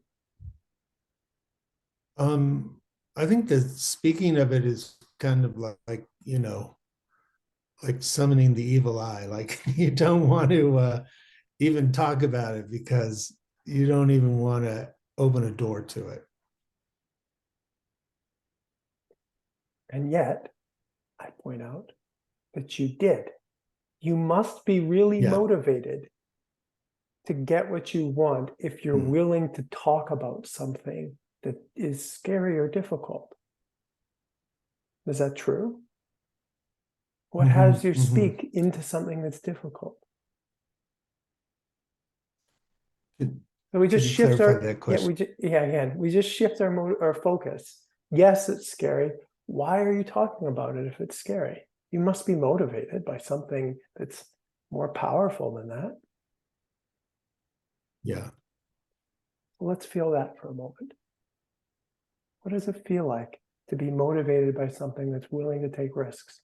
I think that speaking of it is kind of like like summoning the evil eye. Like you don't want to even talk about it because you don't even want to open a door to it. And yet, I point out that you did. You must be really motivated to get what you want if you're willing to talk about something that is scary or difficult. Is that true? What has you speak into something that's difficult? So we just shift our that question? we just shift our focus. Yes, it's scary. Why are you talking about it if it's scary? You must be motivated by something that's more powerful than that. Yeah. Let's feel that for a moment. What does it feel like to be motivated by something that's willing to take risks?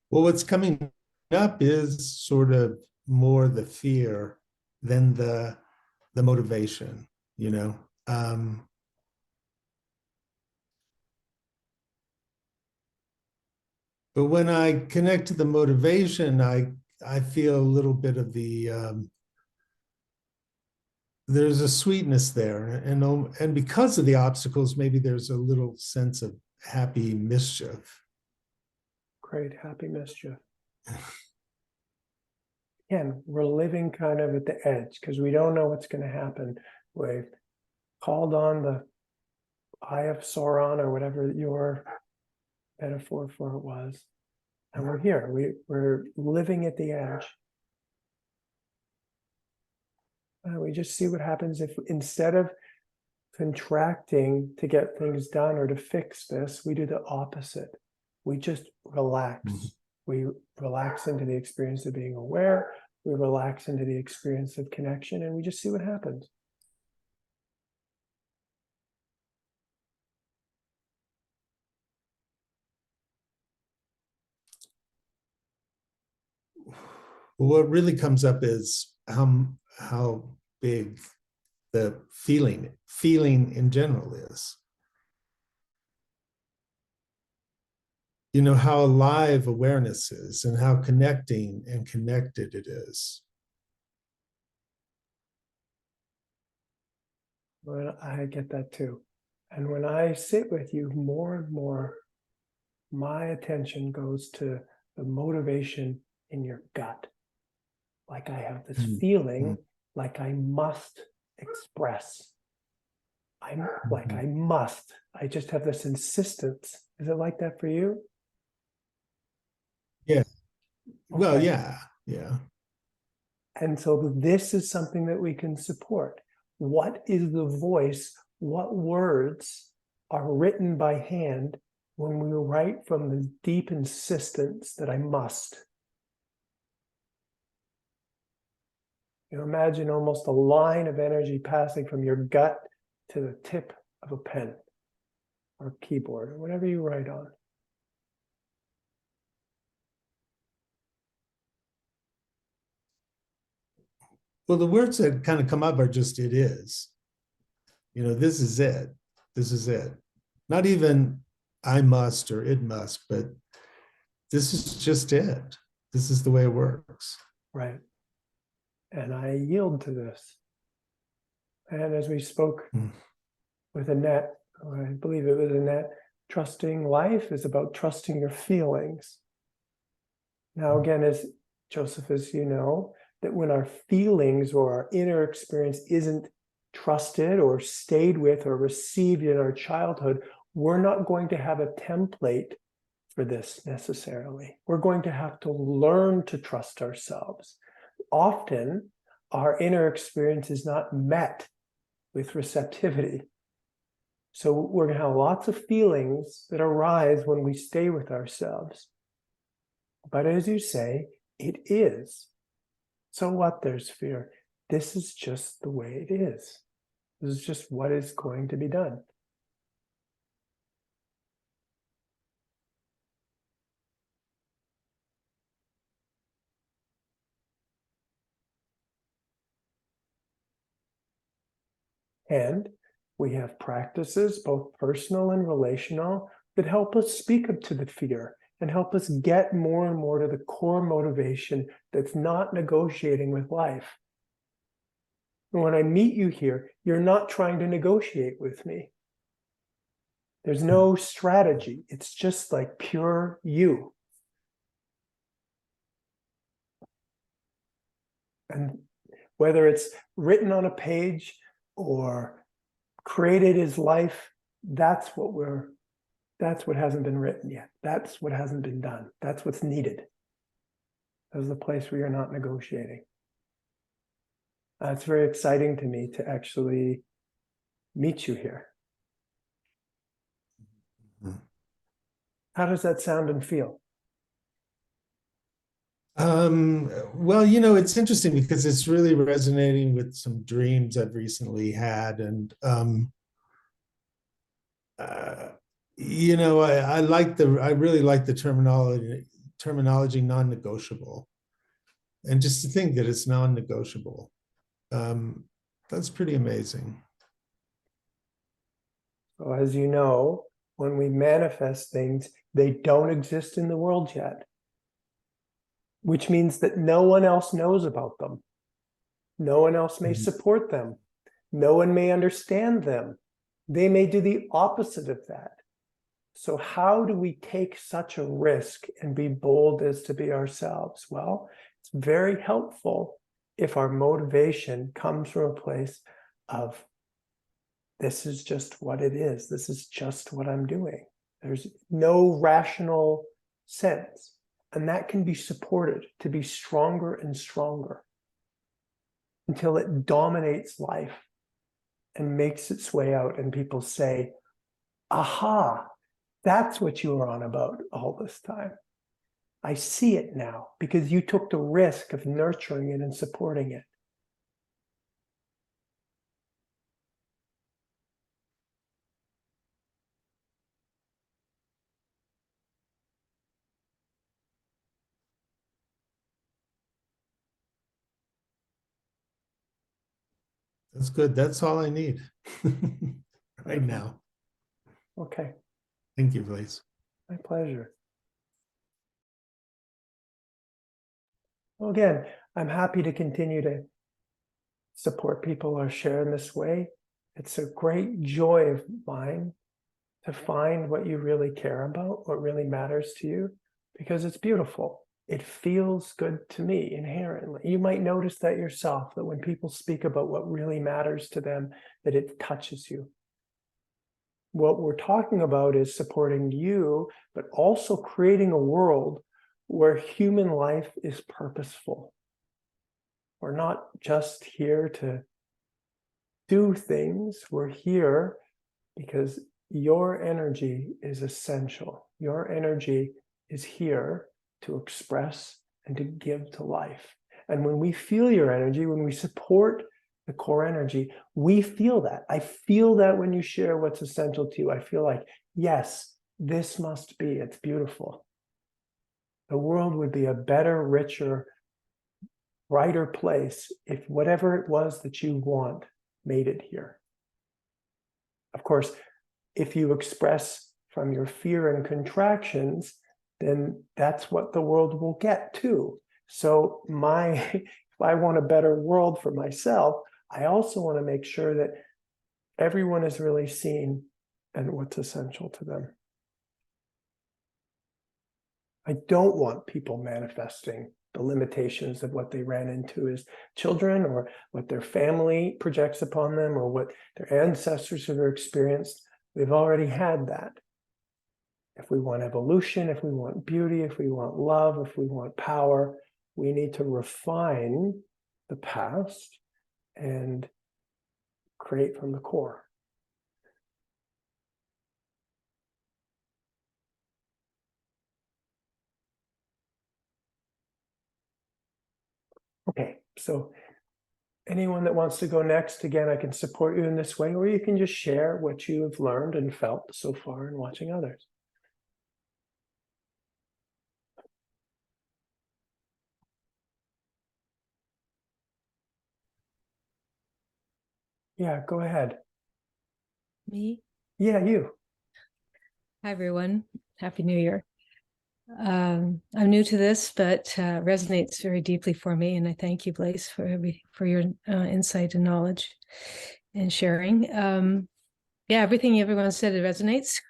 Well, what's coming up is sort of more the fear than the motivation, But when I connect to the motivation, I feel a little bit of the there's a sweetness there, and because of the obstacles, maybe there's a little sense of happy mischief. Great, happy mischief. Again, we're living kind of at the edge because we don't know what's going to happen. We've called on the Eye of Sauron or whatever your metaphor for it was. And we're here. We're living at the edge. And we just see what happens if instead of contracting to get things done or to fix this, we do the opposite. We just relax. We relax into the experience of being aware. We relax into the experience of connection, and we just see what happens. Well, what really comes up is how big the feeling in general is. How alive awareness is and how connecting and connected it is. Well, I get that too. And when I sit with you more and more, my attention goes to the motivation in your gut. Like I have this feeling like I must express. I'm like I must. I just have this insistence. Is it like that for you? Yeah. Well, Okay. yeah. And so this is something that we can support. What is the voice? What words are written by hand when we write from the deep insistence that I must? Imagine almost a line of energy passing from your gut to the tip of a pen or keyboard or whatever you write on. Well, the words that kind of come up are just, it is. This is it. This is it. Not even I must or it must, but this is just it. This is the way it works. Right. And I yield to this. And as we spoke with Annette, or I believe it was Annette, trusting life is about trusting your feelings. Now, again, as Joseph, as you know, that when our feelings or our inner experience isn't trusted or stayed with or received in our childhood, we're not going to have a template for this necessarily. We're going to have to learn to trust ourselves. Often, our inner experience is not met with receptivity. So we're going to have lots of feelings that arise when we stay with ourselves. But as you say, it is. So what? There's fear. This is just the way it is. This is just what is going to be done. And we have practices, both personal and relational, that help us speak up to the fear and help us get more and more to the core motivation that's not negotiating with life. And when I meet you here, you're not trying to negotiate with me. There's no strategy. It's just like pure you. And whether it's written on a page or created as life, that's what hasn't been written yet. That's what hasn't been done. That's what's needed. That's the place where you're not negotiating. It's very exciting to me to actually meet you here. How does that sound and feel? Well, it's interesting because it's really resonating with some dreams I've recently had. And, I really like the terminology non-negotiable. And just to think that it's non-negotiable, that's pretty amazing. So as you know, when we manifest things, they don't exist in the world yet, which means that no one else knows about them. No one else may support them. No one may understand them. They may do the opposite of that. So how do we take such a risk and be bold as to be ourselves? Well, it's very helpful if our motivation comes from a place of, this is just what it is. This is just what I'm doing. There's no rational sense. And that can be supported to be stronger and stronger until it dominates life and makes its way out. And people say, aha, that's what you were on about all this time. I see it now because you took the risk of nurturing it and supporting it. That's good. That's all I need right now. Okay, Thank you, Blaise. my pleasure. Well, again, I'm happy to continue to support people or share in this way. It's a great joy of mine to find what you really care about, what really matters to you, because it's beautiful. It feels good to me inherently. You might notice that yourself, that when people speak about what really matters to them, that it touches you. What we're talking about is supporting you, but also creating a world where human life is purposeful. We're not just here to do things. We're here because your energy is essential. Your energy is here to express and to give to life. And when we feel your energy, when we support the core energy, we feel that. I feel that when you share what's essential to you. I feel like, yes, this must be, it's beautiful. The world would be a better, richer, brighter place if whatever it was that you want made it here. Of course, if you express from your fear and contractions, then that's what the world will get too. So if I want a better world for myself, I also want to make sure that everyone is really seen and what's essential to them. I don't want people manifesting the limitations of what they ran into as children, or what their family projects upon them, or what their ancestors have experienced. They've already had that. If we want evolution, if we want beauty, if we want love, if we want power, we need to refine the past and create from the core. Okay, so anyone that wants to go next, again, I can support you in this way, or you can just share what you have learned and felt so far in watching others. Yeah, go ahead. Me? Yeah, you. Hi, everyone. Happy New Year. I'm new to this, but resonates very deeply for me, and I thank you, Blaise, for your insight and knowledge and sharing. Yeah, everything everyone said, it resonates.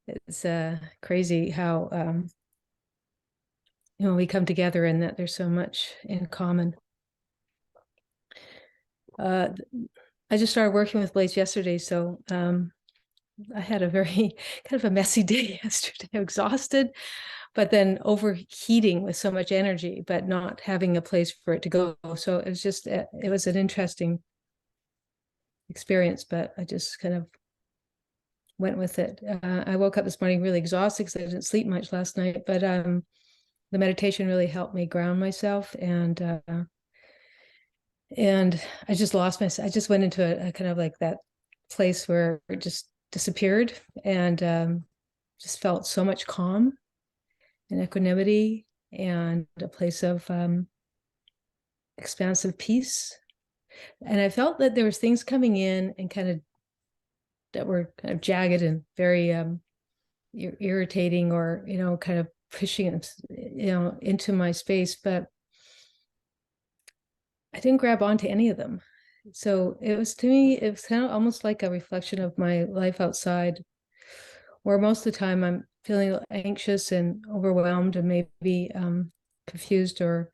It's crazy how we come together and that there's so much in common. I just started working with Blaise yesterday, so I had a very kind of a messy day yesterday. I'm exhausted, but then overheating with so much energy, but not having a place for it to go. So it was just, it was an interesting experience, but I just kind of went with it. I woke up this morning really exhausted because I didn't sleep much last night, but the meditation really helped me ground myself, and I just lost myself. I just went into a kind of like that place where it just disappeared, and just felt so much calm and equanimity and a place of expansive peace. And I felt that there was things coming in and kind of that were kind of jagged and very irritating, or kind of pushing into my space, but I didn't grab onto any of them. So it was, to me, it was kind of almost like a reflection of my life outside, where most of the time I'm feeling anxious and overwhelmed and maybe confused or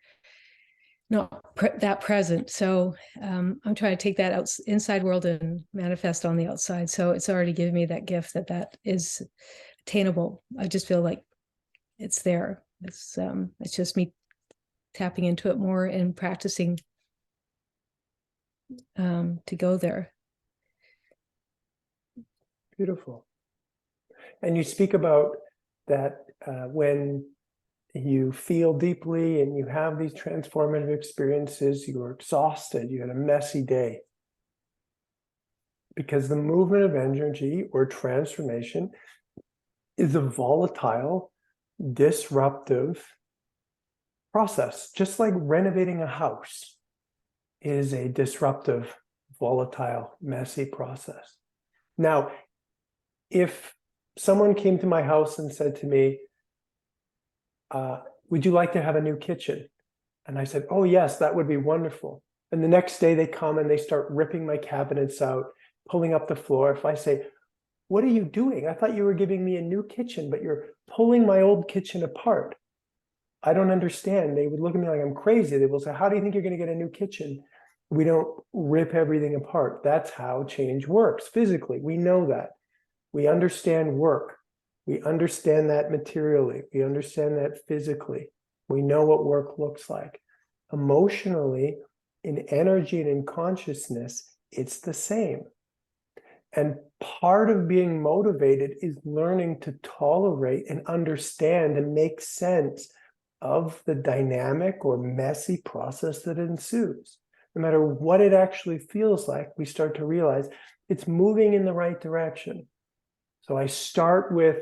not that present. So I'm trying to take that inside world and manifest on the outside. So it's already given me that gift that is attainable. I just feel like it's there. It's just me tapping into it more and practicing to go there. Beautiful. And you speak about that when you feel deeply and you have these transformative experiences, you're exhausted, you had a messy day. Because the movement of energy or transformation is a volatile, disruptive process. Just like renovating a house is a disruptive, volatile, messy process. Now, if someone came to my house and said to me, would you like to have a new kitchen? And I said, oh yes, that would be wonderful. And the next day they come and they start ripping my cabinets out, pulling up the floor. If I say, what are you doing? I thought you were giving me a new kitchen, but you're pulling my old kitchen apart. I don't understand. They would look at me like I'm crazy. They will say, how do you think you're going to get a new kitchen? We don't rip everything apart. That's how change works physically. We know that. We understand work. We understand that materially. We understand that physically. We know what work looks like. Emotionally, in energy and in consciousness, it's the same. And part of being motivated is learning to tolerate and understand and make sense of the dynamic or messy process that ensues. No matter what it actually feels like, we start to realize it's moving in the right direction. So I start with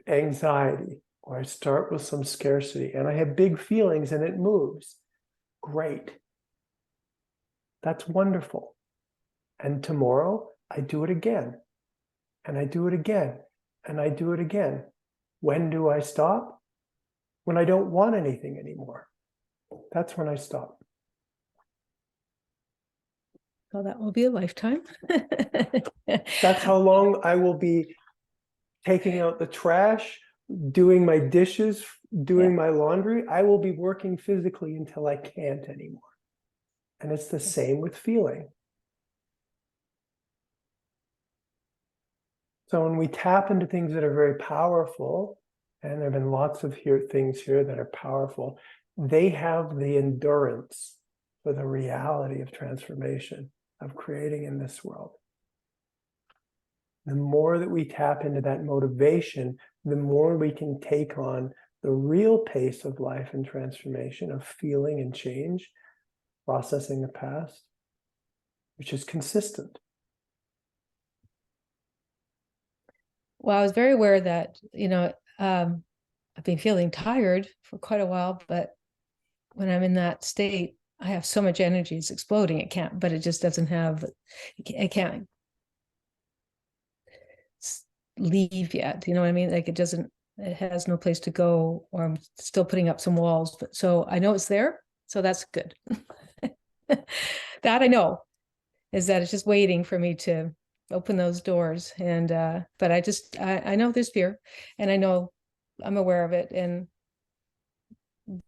anxiety, or I start with some scarcity, and I have big feelings and it moves. Great. That's wonderful. And tomorrow I do it again, and I do it again, and I do it again. When do I stop? When I don't want anything anymore. That's when I stop. Well, that will be a lifetime. That's how long I will be taking out the trash, doing my dishes, doing my laundry, I will be working physically until I can't anymore. And it's the same with feeling. So when we tap into things that are very powerful, and there have been lots of things here that are powerful, they have the endurance for the reality of transformation, of creating in this world. The more that we tap into that motivation, the more we can take on the real pace of life and transformation, of feeling and change, processing the past, which is consistent. Well, I was very aware that, I've been feeling tired for quite a while, but when I'm in that state, I have so much energy, it's exploding. But it just doesn't have, it can't leave yet. You know what I mean? Like it has no place to go, or I'm still putting up some walls. But so I know it's there. So that's good. That I know is that it's just waiting for me to open those doors. And, but I know there's fear, and I know I'm aware of it.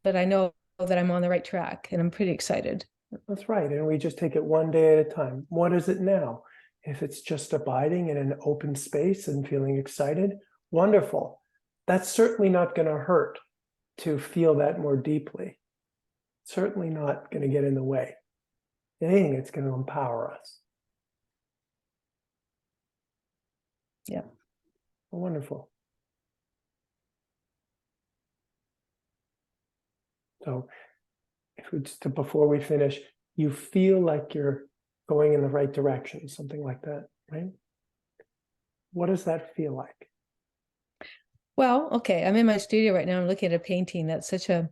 But I know that I'm on the right track, and I'm pretty excited. That's right. And we just take it one day at a time. What is it now? If it's just abiding in an open space and feeling excited, wonderful. That's certainly not going to hurt to feel that more deeply. Certainly not going to get in the way. If anything, it's going to empower us. Yeah. Wonderful. So if we just, before we finish, you feel like you're going in the right direction, something like that, right? What does that feel like? Well, okay, I'm in my studio right now. I'm looking at a painting that's such a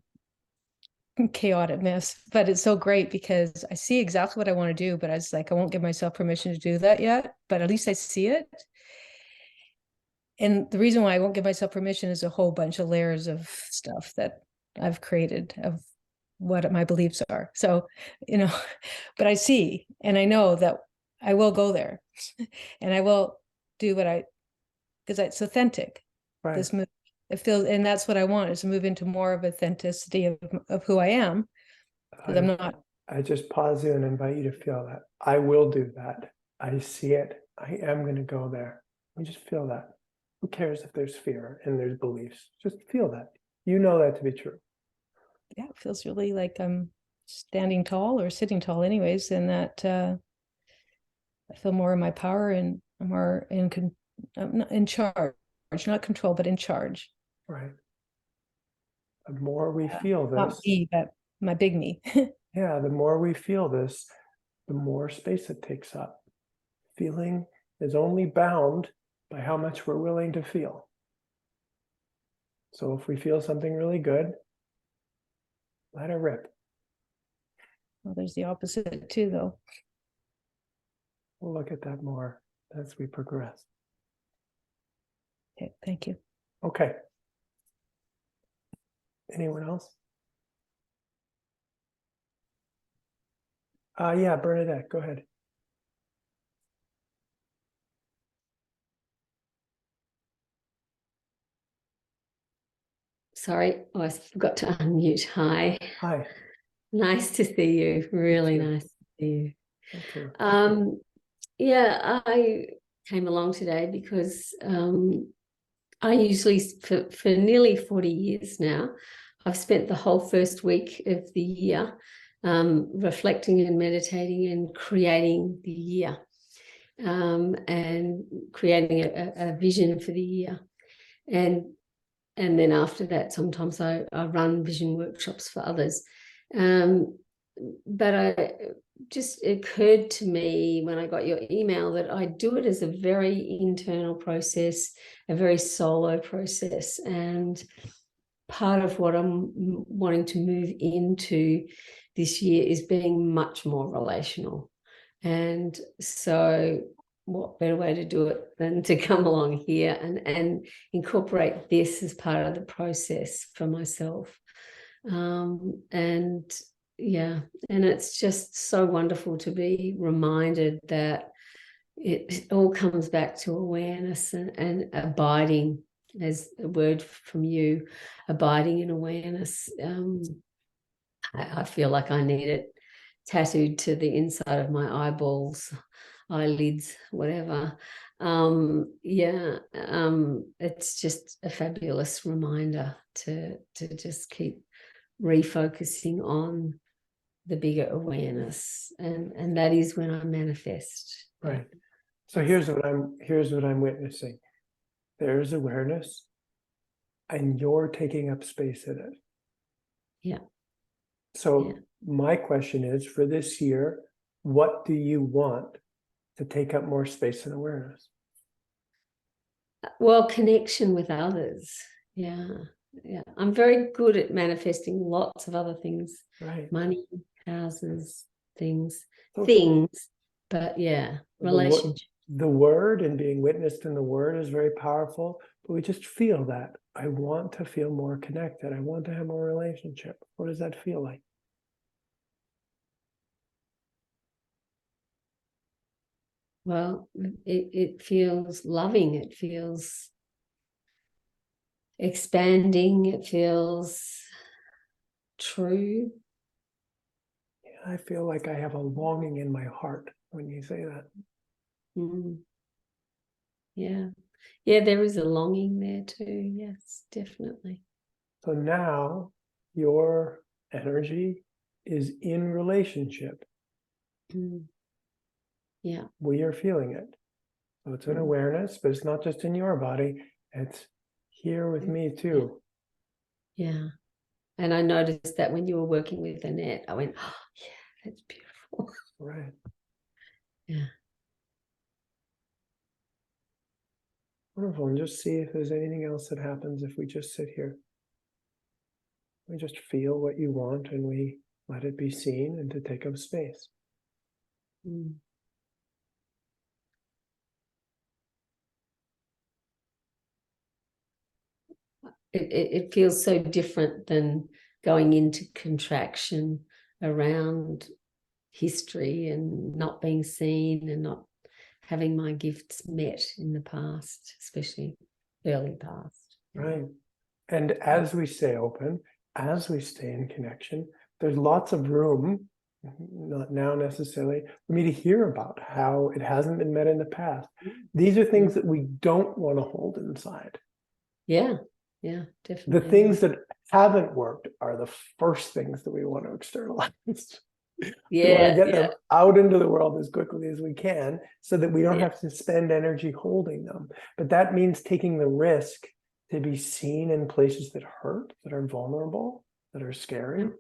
chaotic mess, but it's so great because I see exactly what I want to do, but I was like, I won't give myself permission to do that yet, but at least I see it. And the reason why I won't give myself permission is a whole bunch of layers of stuff that I've created of what my beliefs are. So, but I see, and I know that I will go there and I will do because it's authentic. Right. This move, it feels, and that's what I want, is to move into more of authenticity of who I am. Because I'm not. I just pause you and invite you to feel that. I will do that. I see it. I am going to go there. We just feel that. Who cares if there's fear and there's beliefs? Just feel that. You know that to be true. Yeah, it feels really like I'm standing tall or sitting tall anyways, and that I feel more in my power and more in charge, not control, but in charge. Right. The more we feel this, not me, but my big me. yeah, the more we feel this, the more space it takes up. Feeling is only bound by how much we're willing to feel. So if we feel something really good, let it rip. Well, there's the opposite too, though. We'll look at that more as we progress. Okay, thank you. Okay. Anyone else? Yeah, Bernadette, go ahead. Sorry, I forgot to unmute. Hi. Hi. Nice to see you. Really too. nice to see you. Thank you. Yeah, I came along today because I usually, for nearly 40 years now, I've spent the whole first week of the year reflecting and meditating and creating the year and creating a vision for the year. And then after that, sometimes I run vision workshops for others. But just occurred to me when I got your email that I do it as a very internal process, a very solo process. And part of what I'm wanting to move into this year is being much more relational. And so what better way to do it than to come along here and incorporate this as part of the process for myself. And yeah, and it's just so wonderful to be reminded that it all comes back to awareness and abiding as a word from you, abiding in awareness. I feel like I need it tattooed to the inside of my eyeballs, eyelids, whatever. It's just a fabulous reminder to just keep refocusing on the bigger awareness, and that is when I manifest. Right. So here's what I'm witnessing. There's awareness, and you're taking up space in it. Yeah. So Yeah. my question is, for this year, what do you want to take up more space and awareness? Well, connection with others. Yeah. I'm very good at manifesting lots of other things. Right. Money, houses, things, So but yeah, the wo- relationship. the word and being witnessed in the word is very powerful, but we just feel that. I want to feel more connected. I want to have more relationship. What does that feel like? Well, it feels loving. It feels expanding. It feels true. I feel like I have a longing in my heart when you say that. Mm. Yeah. Yeah, there is a longing there too. Yes, definitely. So now your energy is in relationship. Mm. Yeah. We are feeling it. So it's an awareness, but it's not just in your body. It's here with me too. Yeah. And I noticed that when you were working with Annette, I went, oh, yeah, that's beautiful. Right. Yeah. Wonderful. And just see if there's anything else that happens if we just sit here. We just feel what you want and we let it be seen and to take up space. Mm. It feels so different than going into contraction around history and not being seen and not having my gifts met in the past, especially early past. Right. And as we stay open, as we stay in connection, there's lots of room, not now necessarily, for me to hear about how it hasn't been met in the past. These are things that we don't want to hold inside. Yeah, The definitely. things that haven't worked are the first things that we want to externalize. We want to get them out into the world as quickly as we can so that we don't have to spend energy holding them. But that means taking the risk to be seen in places that hurt, that are vulnerable, that are scary.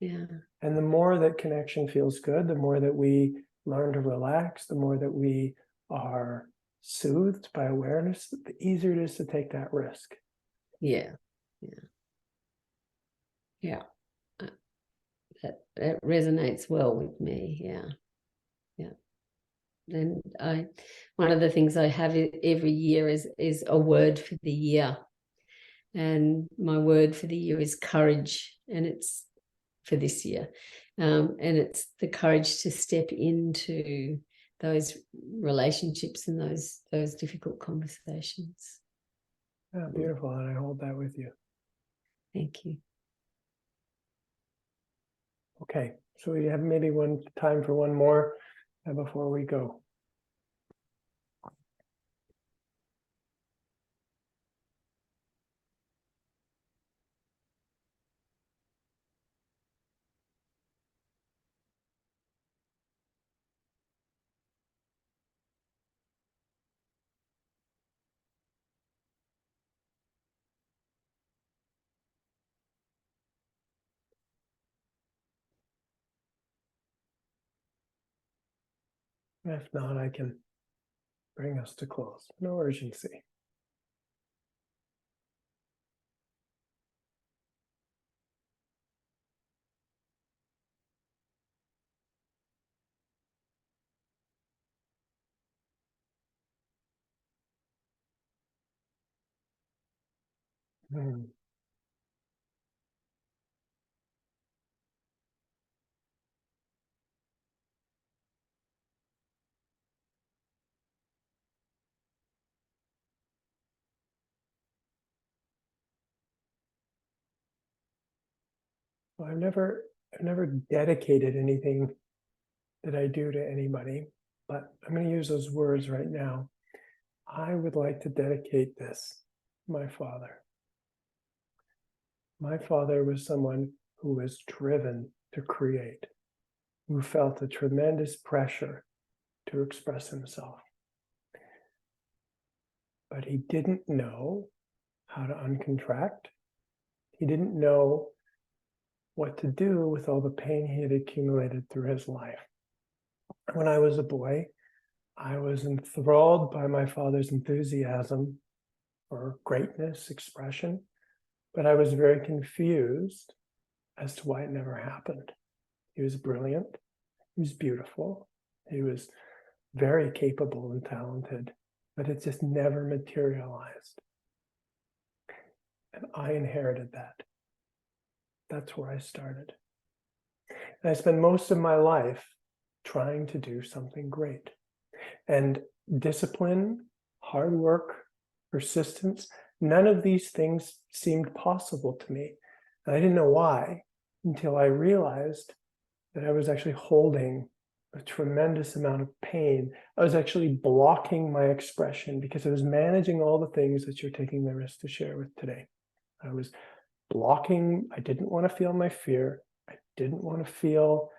Yeah. And the more that connection feels good, the more that we learn to relax, the more that we are soothed by awareness, the easier it is to take that risk. Yeah. That resonates well with me. Yeah. And one of the things I have every year is a word for the year, and my word for the year is courage, and it's for this year, and it's the courage to step into those relationships and those difficult conversations. Yeah, beautiful. And I hold that with you. Thank you. Okay, so we have maybe time for one more before we go. If not, I can bring us to close. No urgency. Hmm. So I've never dedicated anything that I do to anybody, but I'm going to use those words right now. I would like to dedicate this to my father. My father was someone who was driven to create, who felt a tremendous pressure to express himself. But he didn't know how to uncontract. He didn't know what to do with all the pain he had accumulated through his life. When I was a boy, I was enthralled by my father's enthusiasm for greatness, expression, but I was very confused as to why it never happened. He was brilliant, he was beautiful, he was very capable and talented, but it just never materialized. And I inherited that. That's where I started. And I spent most of my life trying to do something great. And discipline, hard work, persistence, none of these things seemed possible to me. And I didn't know why until I realized that I was actually holding a tremendous amount of pain. I was actually blocking my expression because I was managing all the things that you're taking the risk to share with today. I was blocking, I didn't want to feel my fear. I didn't want to feel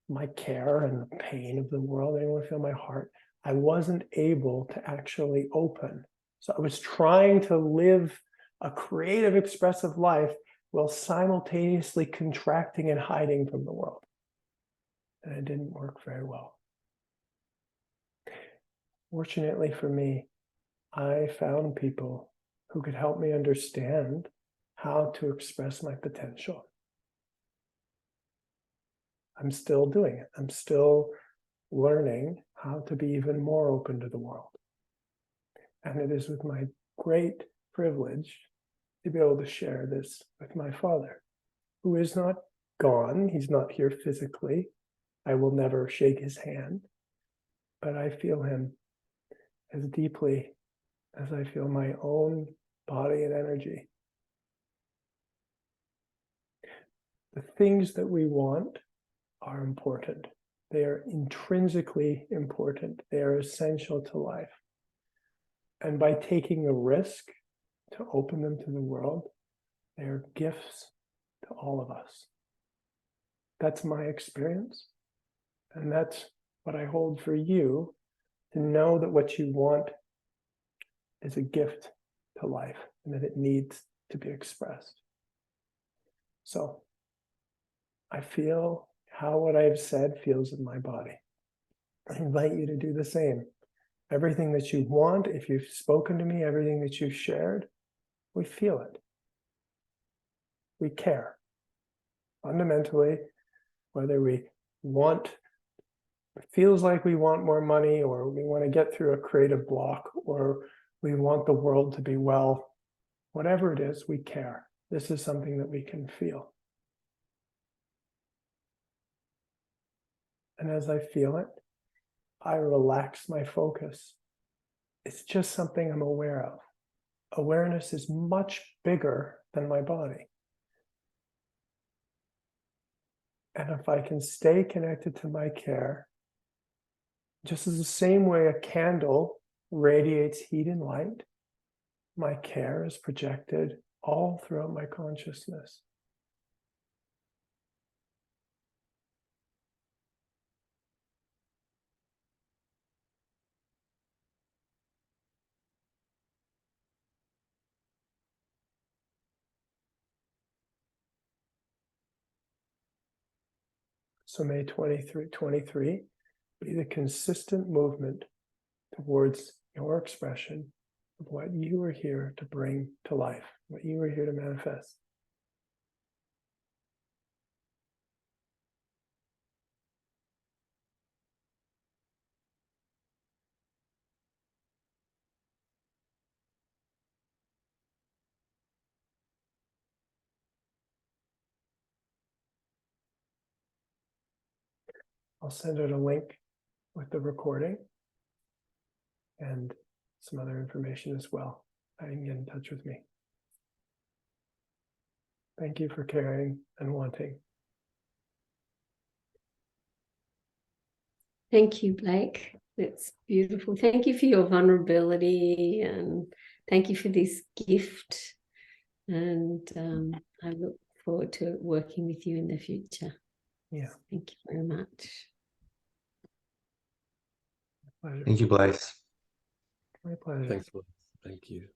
my care and the pain of the world. I didn't want to feel my heart. I wasn't able to actually open. So I was trying to live a creative, expressive life while simultaneously contracting and hiding from the world. And it didn't work very well. Fortunately for me, I found people who could help me understand how to express my potential. I'm still doing it. I'm still learning how to be even more open to the world. And it is with my great privilege to be able to share this with my father, who is not gone. He's not here physically. I will never shake his hand, but I feel him as deeply as I feel my own body and energy. The things that we want are important. They are intrinsically important. They are essential to life. And by taking the risk to open them to the world, they are gifts to all of us. That's my experience. And that's what I hold for you, to know that what you want is a gift to life and that it needs to be expressed. So I feel how what I've said feels in my body. I invite you to do the same. Everything that you want, if you've spoken to me, everything that you've shared, we feel it. We care. Fundamentally, whether we want, it feels like we want more money, or we want to get through a creative block, or we want the world to be well, whatever it is, we care. This is something that we can feel. And as I feel it, I relax my focus. It's just something I'm aware of. Awareness is much bigger than my body. And if I can stay connected to my care, just as the same way a candle radiates heat and light, my care is projected all throughout my consciousness. So may 2023 be the consistent movement towards your expression of what you are here to bring to life, what you are here to manifest. I'll send out a link with the recording and some other information as well. You can get in touch with me. Thank you for caring and wanting. Thank you, Blake. That's beautiful. Thank you for your vulnerability, and thank you for this gift. And I look forward to working with you in the future. Yeah. Thank you very much. Pleasure. Thank you, Blaise. My pleasure. Thanks. Thank you.